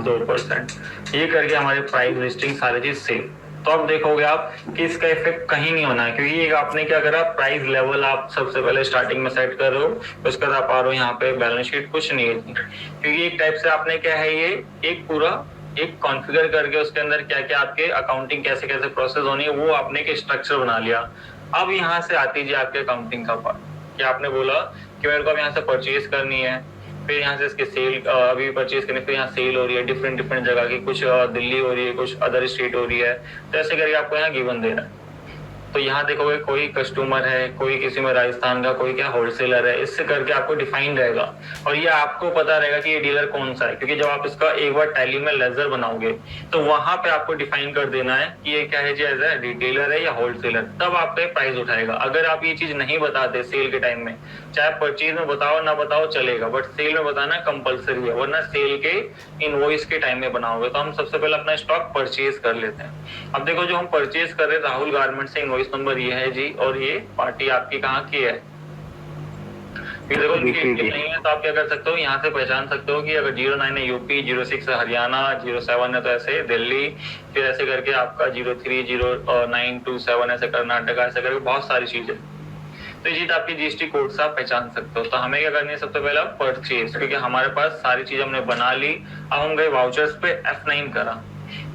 2%। ये करके हमारे प्राइस लिस्टिंग सारी चीज सेम। तो अब देखोगे आप कि इसका इफेक्ट कहीं नहीं होना है, क्योंकि ये आपने क्या करा, प्राइस लेवल आप सबसे पहले स्टार्टिंग में सेट कर रहे हो, उसके बाद आप आ रहे हो यहाँ पे बैलेंस शीट, कुछ नहीं है। क्योंकि एक टाइप से आपने क्या है, ये एक पूरा एक कॉन्फ़िगर करके उसके अंदर क्या क्या आपके अकाउंटिंग कैसे कैसे प्रोसेस होनी है वो आपने एक स्ट्रक्चर बना लिया। अब यहाँ से आती है आपके अकाउंटिंग का पार्ट, कि आपने बोला कि मेरे को अब यहाँ से परचेज करनी है, फिर यहाँ से इसके सेल अभी परचेज करने, फिर यहाँ सेल हो रही है डिफरेंट जगह की, कुछ दिल्ली हो रही है, कुछ अदर स्टेट हो रही है, तो ऐसे करके आपको यहाँ गिवन देना है। तो यहाँ देखोगे कोई कस्टमर है, कोई किसी में राजस्थान का, कोई क्या होलसेलर है, इससे करके आपको डिफाइन रहेगा और ये आपको पता रहेगा कि ये डीलर कौन सा है। क्योंकि जब आप इसका एक बार टैली में लेजर बनाओगे तो वहां पे आपको डिफाइन कर देना है कि ये क्या है जी, एज ए रिटेलर है या होलसेलर, तब आपका प्राइस उठाएगा। अगर आप ये चीज नहीं बताते सेल के टाइम में, चाहे परचेज में बताओ ना बताओ चलेगा, बट सेल में बताना कंपल्सरी है, वरना सेल के इनवॉइस के टाइम में बनाओगे। तो हम सबसे पहले अपना स्टॉक परचेज कर लेते हैं। अब देखो जो हम परचेज कर रहे हैं राहुल गारमेंट से, इनवॉइस नंबर ये है जी, और ये पार्टी आपकी कहाँ की है, देखो नहीं है तो आप क्या कर सकते हो, यहाँ से पहचान सकते हो कि अगर 09 है यूपी, 06 है हरियाणा, 07 है तो ऐसे दिल्ली, फिर ऐसे करके आपका 03 09 27 ऐसे कर्नाटका, ऐसे करके बहुत सारी चीजें। तो ये चीज आपकी जीएसटी कोड से आप पहचान सकते हो। तो हमें क्या करनी है, सबसे पहला परचेज, क्योंकि हमारे पास सारी चीज हमने बना ली। अब हम गए वाउचर्स पे, F9 करा,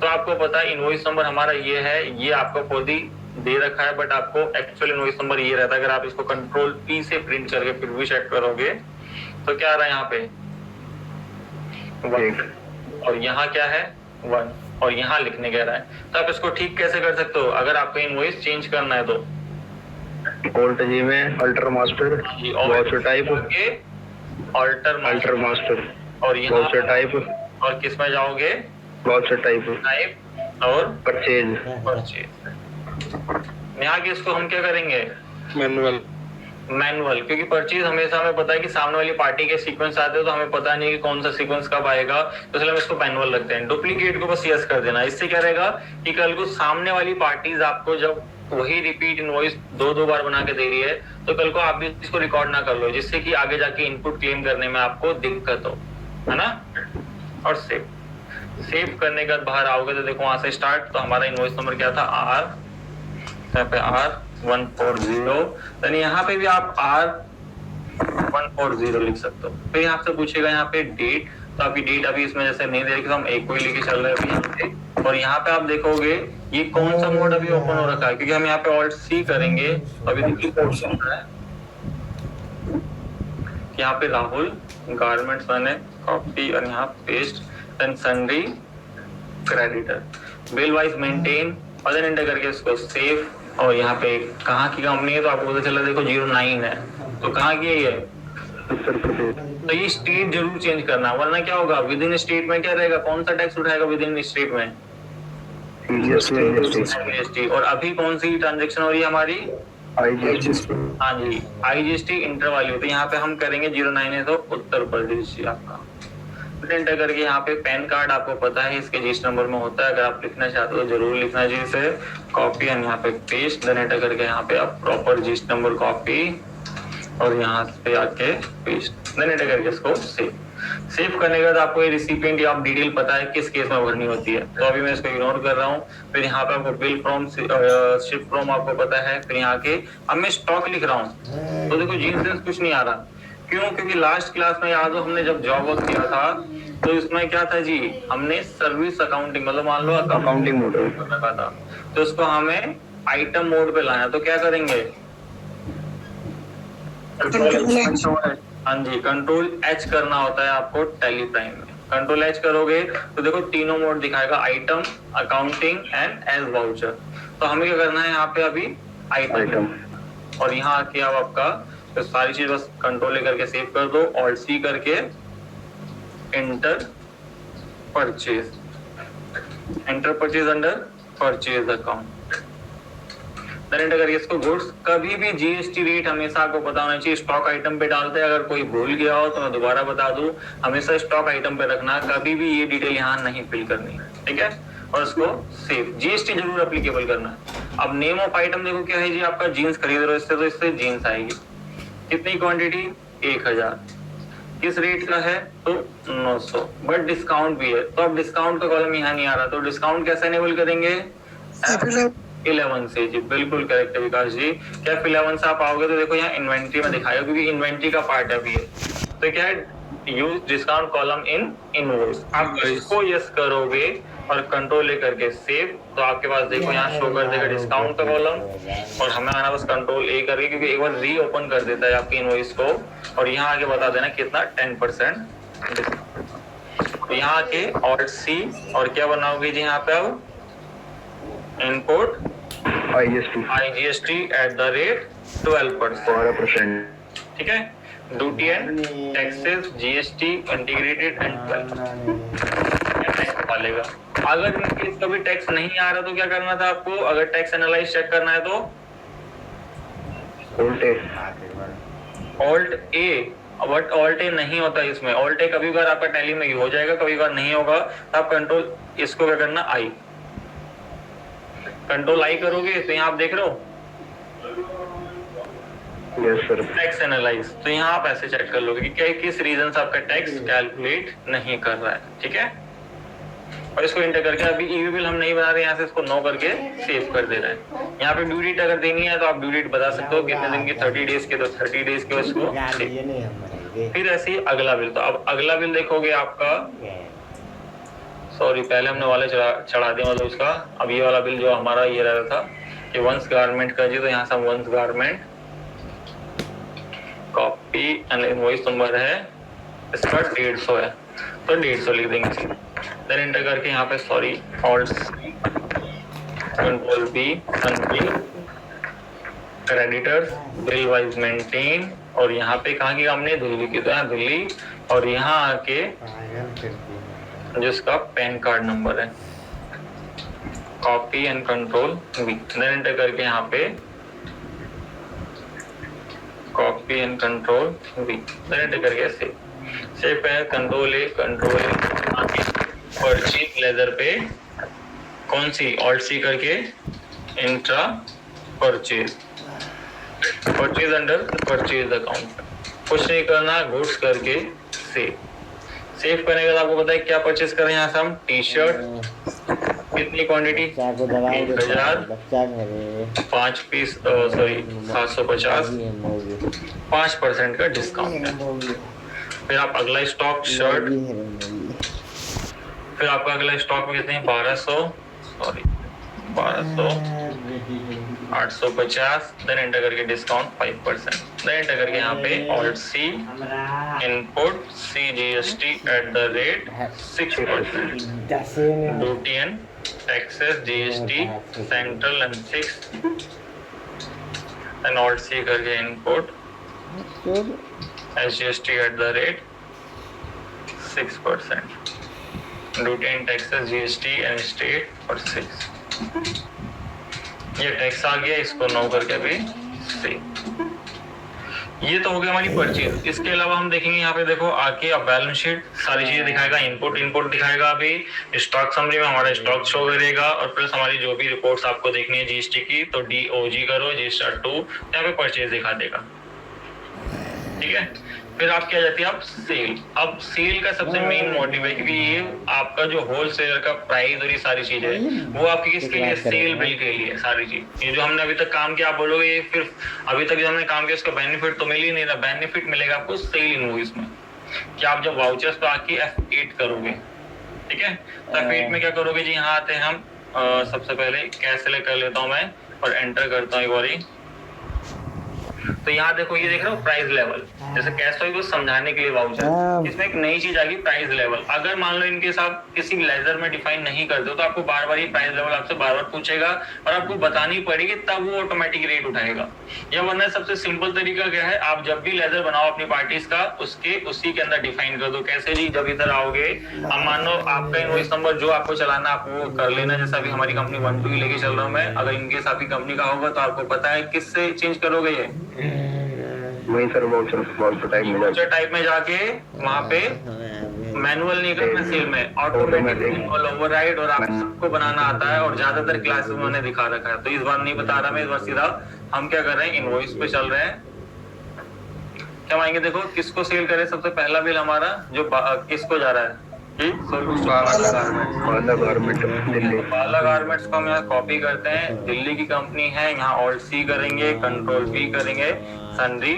तो आपको पता है इनवॉइस नंबर हमारा ये है, ये आपको खुद ही दे रखा है, बट आपको एक्चुअल इनवॉइस नंबर ये रहता है। अगर आप इसको कंट्रोल P से प्रिंट करके फिर भी चेक करोगे तो क्या आ रहा है यहाँ पे 1, और यहाँ क्या है 1, और यहाँ लिखने कह रहा है। तो आप इसको ठीक कैसे कर सकते हो, अगर आपको इनवॉइस चेंज करना है तो ऑल्ट जी में अल्टर मास्टर, जी, और वाउचर टाइप, के अल्टर मास्टर, और यहाँ वाउचर टाइप, और किस में जाओगे? वाउचर टाइप, टाइप और परचेज। परचेज। यहाँ के इसको हम क्या करेंगे? मैनुअल। मैनुअल, क्योंकि परचेज हमेशा हमें पता है कि सामने वाली पार्टी के सीक्वेंस आते हैं तो हमें पता नहीं है कि कौन सा सीक्वेंस कब आएगा, तो इसलिए हम इसको मैनुअल रखते हैं। डुप्लीकेट को बस यस कर देना। इससे क्या रहेगा कि कल को सामने वाली पार्टीज आपको जब वही रिपीट इनवॉइस दो बार बना के दे रही है तो कल को आप भी इसको रिकॉर्ड ना कर लो, जिससे कि आगे जाके इनपुट क्लेम करने में आपको दिक्कत हो, है ना। और सेव करने के बाद बाहर आओगे तो देखो वहां से स्टार्ट, तो हमारा इनवॉइस नंबर क्या था? यहाँ पे R140, यानी यहाँ पे भी आप R140 लिख सकते हो। फिर यहाँ से पूछेगा यहाँ पे डेट, तो आपकी डेट अभी इसमें जैसे नहीं दे रही तो हम एक को ही लेके चल रहे हैं अभी यहाँ पे। और यहाँ पे आप देखोगे ये कौन सा मोड अभी ओपन हो रखा है, क्योंकि हम यहाँ पे Alt C करेंगे। अभी देखिए कोड सुन रहा है, यहाँ पे राहुल गारमेंट्स मैंने कॉपी और यहाँ paste, then sundry creditor, bill wise maintain, और देन एंटर करके इसको सेव। और यहाँ पे कहाँ की कंपनी है तो आपको पता चला, देखो 09 है, तो कहाँ की है ये? उत्तर प्रदेश। तो ये स्टेट जरूर चेंज करना, वरना क्या होगा विद इन स्टेट में क्या रहेगा, कौन सा टैक्स उठाएगा विद इन स्टेट में? जीएसटी। और अभी कौन सी ट्रांजेक्शन हो रही है हमारी? आईजीएसटी। हाँ जी, आईजीएसटी इंटर वाली। तो यहाँ पे हम करेंगे 09 है तो उत्तर प्रदेश आपका। एंटर करके यहाँ पे पैन कार्ड आपको पता है इसके जीएसटी नंबर में होता है, अगर आप लिखना चाहते हो तो जरूर लिखना जी इसे, कॉपी एंड यहाँ पे पेस्ट। देन एंटर करके यहाँ पे आप प्रॉपर जीएसटी नंबर कॉपी और यहाँ पे आके पेस्ट। देन एंटर करके इसको सेव करने के बाद आपको ये रिसिपिएंट या आप डिटेल पता है किस केस में भरनी होती है, तो अभी मैं इसको इग्नोर कर रहा हूँ। फिर यहाँ पे आपको बिल फ्रॉम शिप फ्रॉम आपको पता है। फिर यहाँ के अब मैं स्टॉक लिख रहा हूँ तो देखो जीएसटी कुछ नहीं आ रहा, क्यों? क्योंकि लास्ट क्लास में याद हो हमने जब जॉब वर्क किया था तो इसमें क्या था जी, हमने सर्विस अकाउंटिंग मतलब मान लो अकाउंटिंग मोड रखा था, तो इसको हमें आइटम मोड पे लाना, तो क्या करेंगे? हाँ जी, कंट्रोल H करना होता है आपको टैली प्राइम में। कंट्रोल H करोगे तो देखो तीनों मोड दिखाएगा, item, accounting and as voucher. तो हमें क्या करना है यहाँ पे अभी? आइटम। और यहाँ आके अब आपका तो सारी चीज बस कंट्रोल करके सेव कर दो, Alt C करके enter purchase, enter purchase under purchase account. Then enter करके इसको गुड्स, कभी भी जीएसटी रेट हमेशा आपको पता होना चाहिए, स्टॉक आइटम पे डालते हैं। अगर कोई भूल गया हो तो मैं दोबारा बता दूं, हमेशा स्टॉक आइटम पे रखना, कभी भी ये डिटेल यहाँ नहीं फिल करनी, ठीक है। और इसको सेव, जीएसटी जरूर एप्लीकेबल करना है। अब नेम ऑफ आइटम देखो क्या है जी, आपका जीन्स खरीद रहे हो इससे, तो इससे जीन्स आएगी। कितनी क्वांटिटी? 1000। किस रेट का है? तो 900, बट डिस्काउंट भी है, तो अब डिस्काउंट का कॉलम यहाँ नहीं आ रहा, तो डिस्काउंट कैसे एनेबल करेंगे? F11 से जी, बिल्कुल करेक्ट है विकास जी। क्या F11 से आप आओगे तो देखो यहाँ इन्वेंट्री में दिखाएगा, क्योंकि इन्वेंट्री का पार्ट है अभी है। तो क्या है? Use discount column in invoice. आप इसको यस करोगे और कंट्रोल लेकर के सेव, तो आपके पास देखो यहाँ शो कर देगा डिस्काउंट का कॉलम। और हमें आना बस कंट्रोल A करके, क्योंकि एक बार री ओपन कर देता है आपकी इनवॉइस को, और यहाँ आके बता देना कितना 10% डिस्काउंट। तो यहाँ आके Alt C और क्या बनाओगे जी यहाँ पे अब? Input IGST at the rate 12%, ठीक है। Duty and taxes GST integrated and 12 डालेगा। अगर इनकेस कभी टैक्स नहीं आ रहा तो क्या करना था आपको? अगर टैक्स एनालाइज चेक करना है तो Alt A, but Alt A नहीं होता इसमें। Alt A कभी बार आपका टैली में हो जाएगा, कभी बार नहीं होगा, तो आप कंट्रोल इसको क्या करना I, कंट्रोल I करोगे तो यहाँ आप देख रहे हो टैक्स एनालाइज, तो यहाँ आप ऐसे चेक कर लोगे कि क्या किस रीजन से आपका टैक्स कैलकुलेट नहीं कर रहा है, ठीक है। और इसको एंटर करके अभी ईवी बिल हम नहीं बना रहे, यहाँ से इसको नो करके सेव कर दे रहे हैं। यहाँ पे ड्यू डेट अगर देनी है तो आप ड्यू डेट बता सकते हो कितने दिन की, 30 डेज के, तो 30 डेज के उसको। फिर ऐसे ही अगला बिल, तो अब अगला बिल देखोगे आपका, सॉरी पहले हमने वाले चढ़ा दिया मतलब उसका, अब ये वाला बिल जो हमारा ये रह रहा था कि वंस गारमेंट का जी, तो यहाँ से हम once garment copy and invoice number है इसका 150 है, तो 150 लिख देंगे। देन एंटर करके यहाँ पे sorry Alt control B creditors, bill wise maintain, और यहाँ पे कहाँ की कंपनी, दिल्ली की, तो यहाँ दिल्ली, और यहाँ आके जिसका पैन कार्ड नंबर है, copy and control V, then enter करके यहाँ पे copy and control V, then enter करके सेव पे कंट्रोल ए परचेज लेजर पे कौन सी ऑल्ट सी करके intra purchase under purchase account, कुछ नहीं करना, गुड्स करके सेव करने के बाद आपको पता है क्या परचेज करें यहाँ से हम, टी शर्ट, कितनी क्वांटिटी, 1000, 5 पीस, सॉरी 750, 5% का डिस्काउंट है। फिर आप अगला स्टॉक शर्ट, फिर आपका अगला स्टॉक में कितने, 850, देन एंटर करके डिस्काउंट 5%, देन एंटर करके यहाँ पे alt C input CGST @ 6%, duty and taxes GST central and 6, then alt C करके input SGST @ 6%, duty and taxes GST and state और 6, ये टैक्स आ गया, इसको 9 करके अभी सेव। ये तो हो गया हमारी परचेज। इसके अलावा हम देखेंगे यहाँ पे, देखो आके अब बैलेंस शीट सारी चीजें दिखाएगा, इनपुट दिखाएगा, अभी स्टॉक समरी में हमारा स्टॉक शो करेगा, और प्लस हमारी जो भी रिपोर्ट्स आपको देखनी है GST की, तो DOG करो, G*2 यहाँ पे परचेज दिखा देगा, ठीक है। फिर आपकी आ जाती है अब सेल। अब सेल का सबसे मेन मोटिव है, क्योंकि ये आपका जो होलसेलर का प्राइस और ये सारी चीज है वो आपकी किसके लिए, सेल बिल के लिए सारी चीज। ये जो हमने अभी तक काम किया, आप बोलोगे ये फिर अभी तक जो हमने काम किया उसका बेनिफिट तो मिल ही नहीं रहा। बेनिफिट मिलेगा आपको सेल इनवॉइस में, कि आप जब वाउचर्स पे आके F8 करोगे, ठीक है, तो F8 में क्या करोगे जी, यहाँ आते हैं हम, सबसे पहले कैश सेलेक्ट कर लेता हूँ मैं और एंटर करता हूँ एक बारी। तो यहाँ देखो, ये देख रहे हो प्राइस लेवल, जैसे कैश फ्लो को समझाने के लिए वाउचर, इसमें एक नई चीज आ गई प्राइस लेवल। अगर मान लो इनके साथ किसी लेजर में डिफाइन नहीं करते हो तो आपको बार बार ये प्राइस लेवल आपसे बार बार पूछेगा और आपको बतानी पड़ेगी, तब वो ऑटोमेटिक रेट उठाएगा। या वरना सबसे सिंपल तरीका क्या है, आप जब भी लेजर बनाओ अपनी पार्टीज का, उसके उसी के अंदर डिफाइन कर दो। कैसे जी, जब इधर आओगे, अब मान लो आपका इनवॉइस नंबर जो आपको चलाना आप वो कर लेना, जैसा अभी हमारी कंपनी 12 लेके चल रहा हूँ मैं। अगर इनकेस आपकी कंपनी का होगा तो आपको पता है किससे चेंज करोगे, ये वही सर वाउचर टाइप में जाके वहाँ पे मैनुअल नहीं करना, सेल में ऑटोमेटिक ओवरराइड, और आप सबको बनाना आता है और ज्यादातर क्लासेस में मैंने दिखा रखा है। तो इस बार नहीं बता रहा मैं, इस बार सीधा हम क्या कर रहे हैं, इनवॉइस पे चल रहे हैं। क्या आएंगे, देखो किसको सेल करें। सबसे पहला बिल हमारा जो किसको जा रहा है, बाला गारमेंट्स को हम यहाँ कॉपी करते हैं, दिल्ली की कंपनी है, यहाँ ऑल्ट सी करेंगे, कंट्रोल V करेंगे, सन्ड्री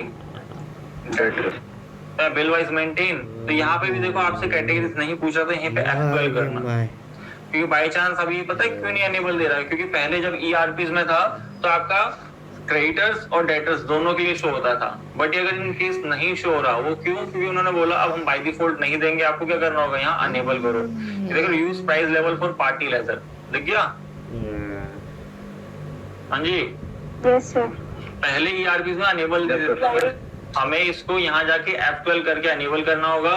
बिल वाइज मेंटेन। तो यहाँ पे भी देखो आपसे कैटेगरीज नहीं पूछा, तो यहीं पे F12 करना, क्योंकि बाई चांस अभी पता है क्यों नहीं अनेबल दे रहा है, क्योंकि पहले जब ERPs में था तो आपका क्रेडिटर्स और डेटर्स दोनों के लिए शो होता था। बट अगर इन केस नहीं शो हो रहा, वो क्यों, क्योंकि उन्होंने बोला अब हम बाय डिफॉल्ट नहीं देंगे, आपको क्या करना होगा, यहाँ अनेबल करो। देखो use price level for party laser, दिख गया, हाँ जी, यस सर। पहले ERPs में अनेबल दे देते थे, हमें इसको यहाँ जाके F12 करके अनेबल करना होगा।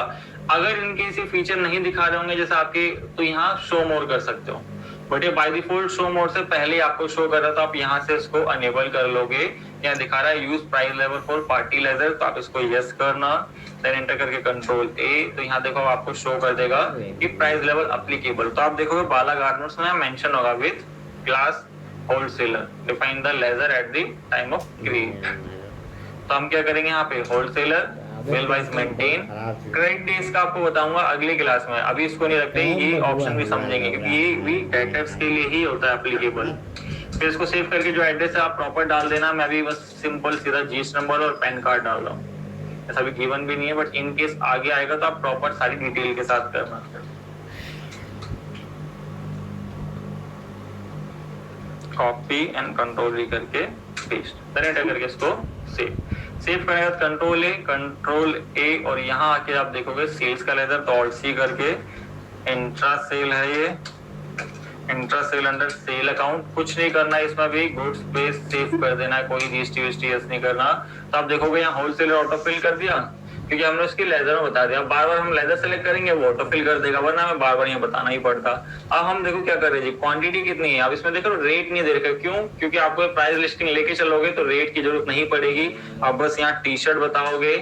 अगर इनके ये फीचर नहीं दिखा रहे होंगे जैसे आपके, तो यहाँ शो मोर कर सकते हो, बट ये बाय डिफॉल्ट शो मोड से पहले आपको शो कर रहा था, आप यहाँ से इसको अनेबल कर लोगे। यहाँ दिखा रहा है use price level for party laser, तो आप इसको यस करना, देन एंटर करके कंट्रोल A, तो यहाँ देखो आपको शो कर देगा कि प्राइस लेवल एप्लीकेबल। तो आप देखोगे बाला गारमेंट्स में मेंशन होगा with class wholesaler, define the ledger at the time of create. तो हम क्या करेंगे यहाँ पे, wholesaler bill wise maintain. Credit days का आपको बताऊंगा अगली क्लास में, अभी इसको नहीं रखते, ये ऑप्शन भी समझेंगे, क्योंकि ये भी डेटर्स के लिए ही होता है एप्लीकेबल। फिर इसको सेव करके जो एड्रेस है आप प्रॉपर डाल देना। मैं अभी बस सिंपल सीधा GST नंबर और पैन कार्ड डाल रहा हूँ, ऐसा भी गिवन भी नहीं है, बट इन केस आगे आएगा तो आप प्रॉपर सारी डिटेल के साथ करना। कॉपी एंड कंट्रोल V करके पेस्ट, देन एंटर करके इसको सेव करेंगे। कंट्रोल A और यहाँ आके आप देखोगे सेल्स का लेजर, तो ऑल्ट C करके इंट्रा सेल है ये, intra sale under sale account, कुछ नहीं करना है इसमें भी, गुड्स पे सेव कर देना है, कोई जीएसटी वीएसटी नहीं करना। तो आप देखोगे यहाँ होलसेलर ऑटो फिल कर दिया, क्योंकि हमने उसकी लेजर में बता दिया। बार बार हम लेजर सेलेक्ट करेंगे वो ऑटो फिल कर देगा, वरना हमें बार बार यहाँ बताना ही पड़ता। अब हम देखो क्या कर रहे हैं जी, क्वांटिटी कितनी है। अब इसमें देखो रेट नहीं दे रखा, क्यों? क्योंकि आपको प्राइस लिस्टिंग लेके चलोगे तो रेट की जरूरत नहीं पड़ेगी। आप बस यहाँ टी शर्ट बताओगे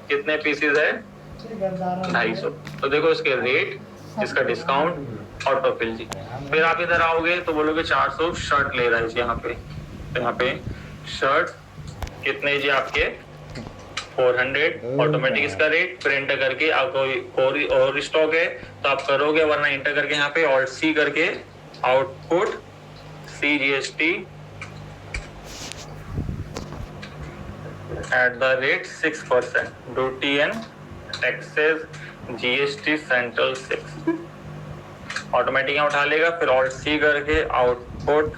कितने पीसेज है, 250। तो देखो इसके रेट, इसका डिस्काउंट, ऑटो फिल जी। फिर आप इधर आओगे तो बोलोगे 400 शर्ट ले रहा है जी यहाँ पे। तो यहाँ पे शर्ट कितने जी आपके 400, ऑटोमेटिक इसका रेट। फिर एंटर करके आपको और स्टॉक है तो आप करोगे, वरना एंटर करके यहाँ पे ऑल्ट सी करके output CGST @6%, duty and taxes GST central 6, automatic यहाँ उठा लेगा। फिर ऑल्ट सी करके आउटपुट,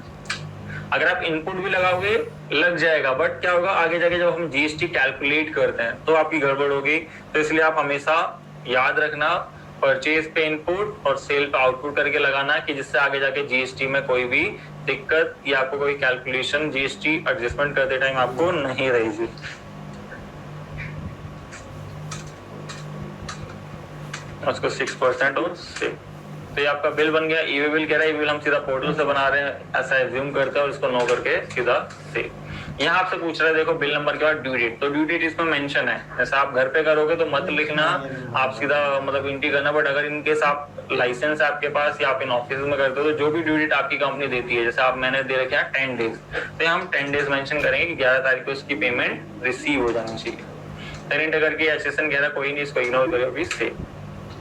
अगर आप इनपुट भी लगाओगे लग जाएगा, बट क्या होगा आगे जाके जब हम GST कैलकुलेट करते हैं तो आपकी गड़बड़ होगी। तो इसलिए आप हमेशा याद रखना परचेज पे इनपुट और सेल पे आउटपुट करके लगाना, कि जिससे आगे जाके GST में कोई भी दिक्कत या आपको कोई कैलकुलेशन GST एडजस्टमेंट करते टाइम आपको नहीं रहेगी। उसको 6% और सेव। तो ये आपका बिल बन गया। ईवे बिल कह रहा है, बिल हम सीधा पोर्टल से बना रहे हैं ऐसा एज्यूम करते हैं और इसको नो करके सीधा सेव। यहाँ आपसे पूछ रहा है देखो बिल नंबर के बाद ड्यू डेट, तो ड्यू डेट इसमें मेंशन है। जैसे आप घर पे करोगे तो मत लिखना, आप सीधा मतलब एंट्री करना। बट अगर इनकेस आप लाइसेंस है आपके पास या आप इन ऑफिस में करते हो तो जो भी ड्यू डेट आपकी कंपनी देती है, जैसे आप मैंने दे रखे हैं 10 डेज, तो हम 10 डेज मेंशन करेंगे कि 11 तारीख को इसकी पेमेंट रिसीव हो जानी चाहिए। फिर एंटर करके एसेसन कह रहा कोई नहीं, इसको इग्नोर करो अभी सेव।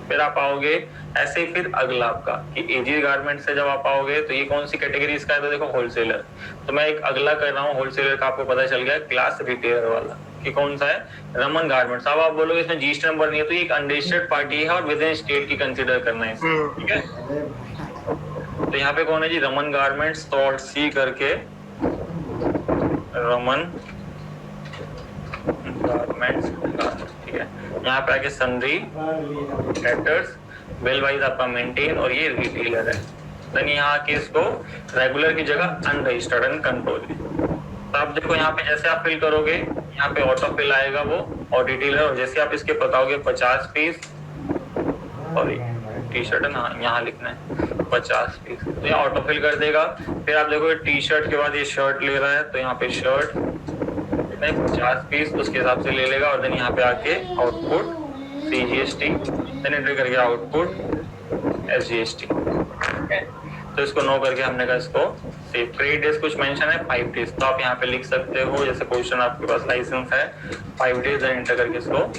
फिर आप आओगे ऐसे ही फिर अगला आपका कि एजी गारमेंट से जब आप आओगे तो ये कौन सी कैटेगरी इसका है, तो देखो होलसेलर। तो मैं एक अगला कर रहा हूँ होलसेलर का, आपको पता चल गया क्लास रिटेलर वाला कि कौन सा है, रमन गारमेंट्स। अब आप बोलोगे इसमें GST नंबर नहीं है, तो ये एक अनरजिस्टर्ड पार्टी है और विद इन स्टेट की कंसिडर करना है, ठीक है। तो यहाँ पे कौन है जी, रमन गारमेंट्स। तो ऑल्ट सी करके रमन गारमेंट्स, ठीक है। यहाँ पे आके सन्ड्री डेटर्स, बिल वाइज आपका मेंटेन, और ये रिटेलर है। देन यहाँ के इसको रेगुलर की जगह अनरजिस्टर्ड एंड कंट्रोल। तो आप देखो यहाँ पे जैसे आप फिल करोगे यहाँ पे ऑटो फिल आएगा वो और डिटेलर, और जैसे आप इसके बताओगे 50 पीस, सॉरी टी शर्ट है ना, यहाँ लिखना है 50 पीस, तो यहाँ ऑटो फिल कर देगा। फिर आप देखोगे टी शर्ट के बाद ये शर्ट ले रहा है, तो यहाँ पे शर्ट 50 पीस उसके हिसाब से ले लेगा। और देन यहाँ पे आके आउटपुट CGST, देन एंटर करके आउटपुट SGST, तो इसको नो करके हमने कहा इसको सेव। क्रेडिट डेज कुछ मेंशन है 5 डेज, तो आप यहाँ पे लिख सकते हो, जैसे क्वेश्चन आपके पास लाइसेंस है 5 डेज, देन एंटर करके इसको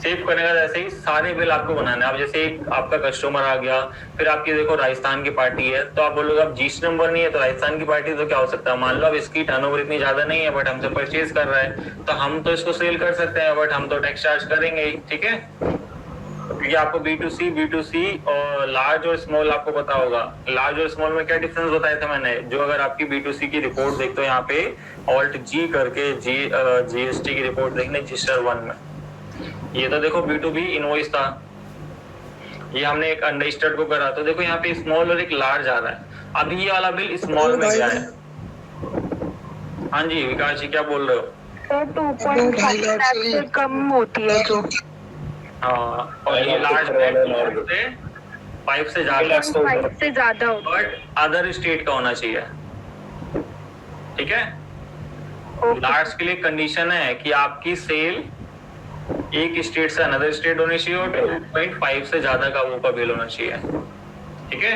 सेव करने का। जैसे ही सारे बिल आपको बनाने हैं। अब जैसे एक आपका कस्टमर आ गया, फिर आपकी देखो राजस्थान की पार्टी है, तो आप बोलोगे अब GST नंबर नहीं है तो राजस्थान की पार्टी तो क्या हो सकता है, मान लो अब इसकी टर्नओवर इतनी ज्यादा नहीं है बट हमसे परचेज कर रहा है, तो हम तो इसको सेल कर सकते हैं बट हम तो टैक्स चार्ज करेंगे ही, ठीक है। क्योंकि आपको B2C और लार्ज और स्मॉल आपको पता होगा। लार्ज और स्मॉल में क्या डिफरेंस बताए थे मैंने, जो अगर आपकी B2C की रिपोर्ट देखते हो यहाँ पे ऑल्ट G करके GST की रिपोर्ट देखने रजिस्टर 1 में, ये तो देखो B2B इनवॉइस था, ये हमने एक अनरजिस्टर्ड को करा, तो देखो यहाँ पे स्मॉल और एक लार्ज आ रहा है। अब ये वाला बिल स्मॉल में गया है। हाँ जी विकास जी क्या बोल रहे हो? तो 2.5 लाख से कम होती है जो, हाँ, और ये लार्ज से 5 से ज्यादा, 5 से ज्यादा होती है, बट अदर स्टेट का होना चाहिए, ठीक है। लार्ज के लिए कंडीशन है कि आपकी सेल एक स्टेट से अनदर स्टेट होनी चाहिए और 2.5 से ज्यादा का वो का बिल होना चाहिए, ठीक है।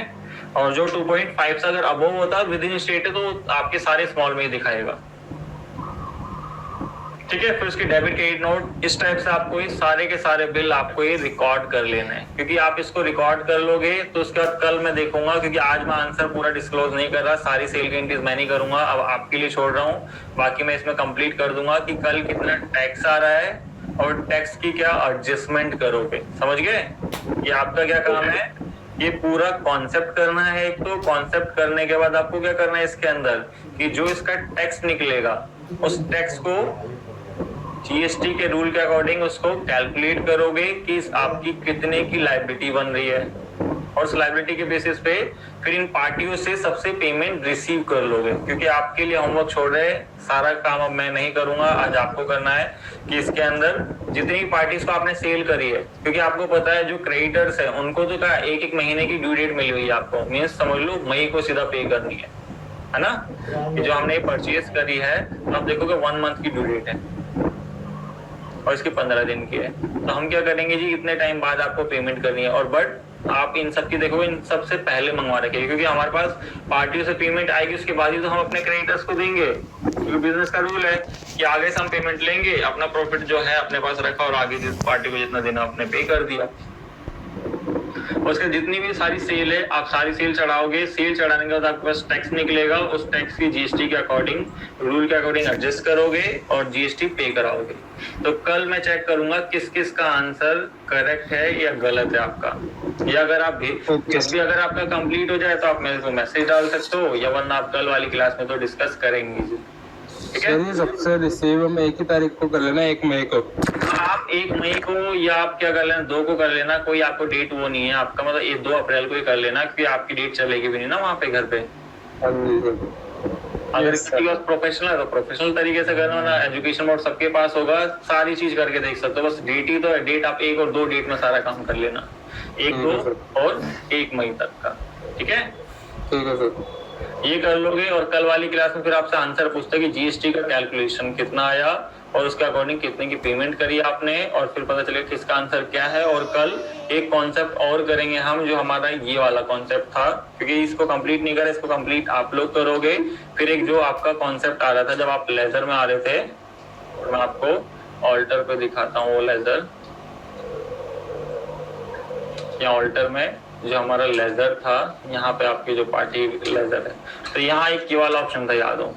और जो 2.5 से अगर अबव होता है विद इन स्टेट है तो आपके सारे स्मॉल में ही दिखाएगा, ठीक है। फिर उसकी डेबिट क्रेडिट नोट इस टाइप से आपको ये सारे के सारे बिल आपको ये रिकॉर्ड कर लेना है, क्योंकि आप इसको रिकॉर्ड कर लोगे तो उसके बाद कल मैं देखूंगा, क्योंकि आज मैं आंसर पूरा डिस्क्लोज नहीं कर रहा, सारी सेल की एंट्रीज मैं नहीं करूंगा, अब आपके लिए छोड़ रहा हूँ। बाकी मैं इसमें कंप्लीट कर दूंगा कि कल कितना टैक्स आ रहा है और टैक्स की क्या एडजस्टमेंट करोगे, समझ गए। ये आपका क्या काम है, ये पूरा कॉन्सेप्ट करना है। एक तो कॉन्सेप्ट करने के बाद आपको क्या करना है इसके अंदर, कि जो इसका टैक्स निकलेगा उस टैक्स को GST के रूल के अकॉर्डिंग उसको कैलकुलेट करोगे कि आपकी कितने की लायबिलिटी बन रही है, और उस लायबिलिटी के बेसिस पे फिर इन पार्टियों से सबसे पेमेंट रिसीव कर लोगे, क्योंकि आपके लिए होमवर्क छोड़ रहे हैं, सारा काम अब मैं नहीं करूंगा, आज आपको करना है कि इसके अंदर जितनी पार्टीज को आपने सेल करी है, क्योंकि आपको पता है जो क्रेडिटर्स है उनको तो क्या एक एक महीने की ड्यू डेट मिली हुई है आपको, मीन्स समझ लो मई को सीधा पे करनी है ना। कि जो हमने परचेज करी है तो आप देखोगे 1 मंथ की ड्यू डेट है और इसकी 15 दिन की है, तो हम क्या करेंगे जी इतने टाइम बाद आपको पेमेंट करनी है। और बट आप इन सब की देखोगे इन सबसे पहले मंगवा रखिए, क्योंकि हमारे पास पार्टियों से पेमेंट आएगी उसके बाद ही तो हम अपने क्रेडिटर्स को देंगे, क्योंकि बिजनेस का रूल है कि आगे से हम पेमेंट लेंगे, अपना प्रॉफिट जो है अपने पास रखा और आगे जिस पार्टी को जितना देना आपने पे कर दिया। और उसके जितनी भी सारी सेल है आप सारी सेल चढ़ाओगे, सेल चढ़ाने के बाद आपके पास टैक्स निकलेगा, उस टैक्स की जीएसटी के अकॉर्डिंग रूल के अकॉर्डिंग एडजस्ट करोगे और जीएसटी पे कराओगे। तो कल मैं चेक करूंगा किस किस का आंसर करेक्ट है या गलत है आपका, या अगर आप जब भी अगर आपका कंप्लीट हो जाए तो आप मेरे को मैसेज डाल सकते हो, या वरना आप कल वाली क्लास में तो डिस्कस करेंगे जी, ठीक है। सर ये सबसे रिसीव हम 1 ही तारीख को कर लेना, 1 मई को। आप 1 मई को या आप क्या कर लेना 2 को कर लेना, कोई आपको डेट वो नहीं है आपका, मतलब ये 2 अप्रैल को ही कर लेना, क्योंकि आपकी डेट चलेगी भी नहीं ना वहाँ पे घर पे। हाँ जी सर। अगर किसी पास प्रोफेशनल है तो प्रोफेशनल तरीके से करना, ना एजुकेशन बोर्ड सबके पास होगा, सारी चीज करके देख सकते हो, बस डेट ही तो है, डेट आप 1 और 2 डेट में सारा काम कर लेना, 1, 2 और 1 मई तक का, ठीक है। ठीक है सर। ये कर लोगे और कल वाली क्लास में फिर आपसे आंसर पूछते कि जीएसटी का कैलकुलेशन कितना आया और उसके अकॉर्डिंग कितने की पेमेंट करी आपने, और फिर पता चलेगा किसका आंसर क्या है। और कल एक कॉन्सेप्ट और करेंगे हम, जो हमारा ये वाला कॉन्सेप्ट था, क्योंकि इसको कंप्लीट नहीं करा, इसको कंप्लीट आप लोग करोगे। फिर एक जो आपका कॉन्सेप्ट आ रहा था जब आप लेजर में आ रहे थे, तो मैं आपको ऑल्टर पे दिखाता हूँ वो लेजर, या ऑल्टर में जो हमारा लेजर था, यहाँ पे आपकी जो पार्टी लेजर है, तो यहाँ एक ये वाला ऑप्शन था, याद हो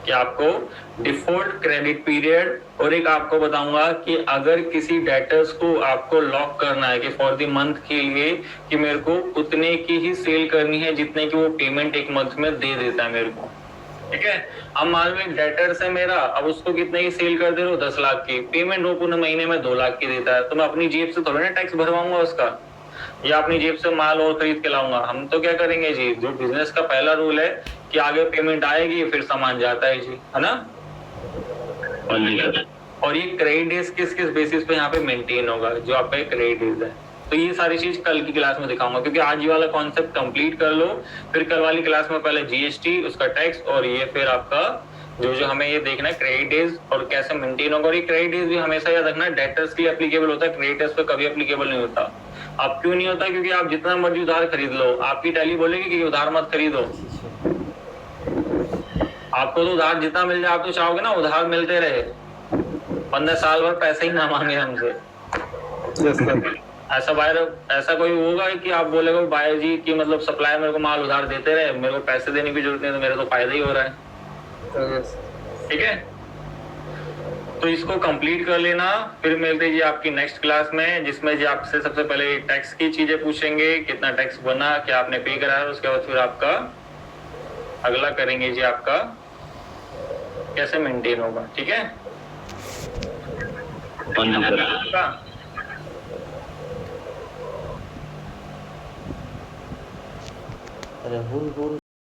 कि आपको डिफॉल्ट क्रेडिट पीरियड, और एक आपको बताऊंगा कि अगर किसी डेटर्स को आपको लॉक करना है कि फॉर द मंथ के लिए कि मेरे को उतने की ही सेल करनी है जितने की वो पेमेंट एक मंथ में दे देता है मेरे को, ठीक है। अब मान लो एक डेटर्स है मेरा, अब उसको कितने की सेल कर दे रहे हो 10 लाख की, पेमेंट वो पूरे महीने में 2 लाख की देता है, तो मैं अपनी जेब से थोड़ा ना टैक्स भरवाऊंगा उसका, या अपनी जेब से माल और खरीद के लाऊंगा। हम तो क्या करेंगे जी, जो बिजनेस का पहला रूल है कि आगे पेमेंट आएगी फिर सामान जाता है जी, है ना। और ये क्रेडिट डेज किस किस बेसिस पे यहाँ पे मेंटेन होगा, जो आपका क्रेडिट डेज है, तो ये सारी चीज कल की क्लास में दिखाऊंगा, क्योंकि आज ये वाला कॉन्सेप्ट कंप्लीट कर लो, फिर कल वाली क्लास में पहले जीएसटी, उसका टैक्स, और ये फिर आपका जो हमें ये देखना है क्रेडिट डेज और कैसे मेंटेन होगा। और ये क्रेडिट डेज भी हमेशा याद रखना डेटर्स के लिए एप्लीकेबल होता है, क्रेडिटर्स पे कभी एप्लीकेबल नहीं होता। अब क्यों नहीं होता, क्योंकि आप जितना मर्जी उधार खरीद लो, आपकी टैली बोलेगी कि उधार मत खरीदो, आपको तो उधार जितना मिल जाए आप तो चाहोगे ना उधार मिलते रहे, 15 साल भर पैसे ही ना मांगे हमसे। ऐसा बाहर ऐसा कोई होगा कि आप बोलेगे भाई जी कि मतलब सप्लायर मेरे को माल उधार देते रहे, मेरे को पैसे देने की जरूरत नहीं, तो मेरा तो फायदा ही हो रहा है, ठीक है। तो इसको कंप्लीट कर लेना, फिर मिलते जी आपकी नेक्स्ट क्लास में, जिसमें जी आपसे सबसे पहले टैक्स की चीजें पूछेंगे, कितना टैक्स बना, क्या आपने पे कराया, उसके बाद फिर आपका अगला करेंगे जी आपका कैसे मेंटेन होगा, ठीक है। अरे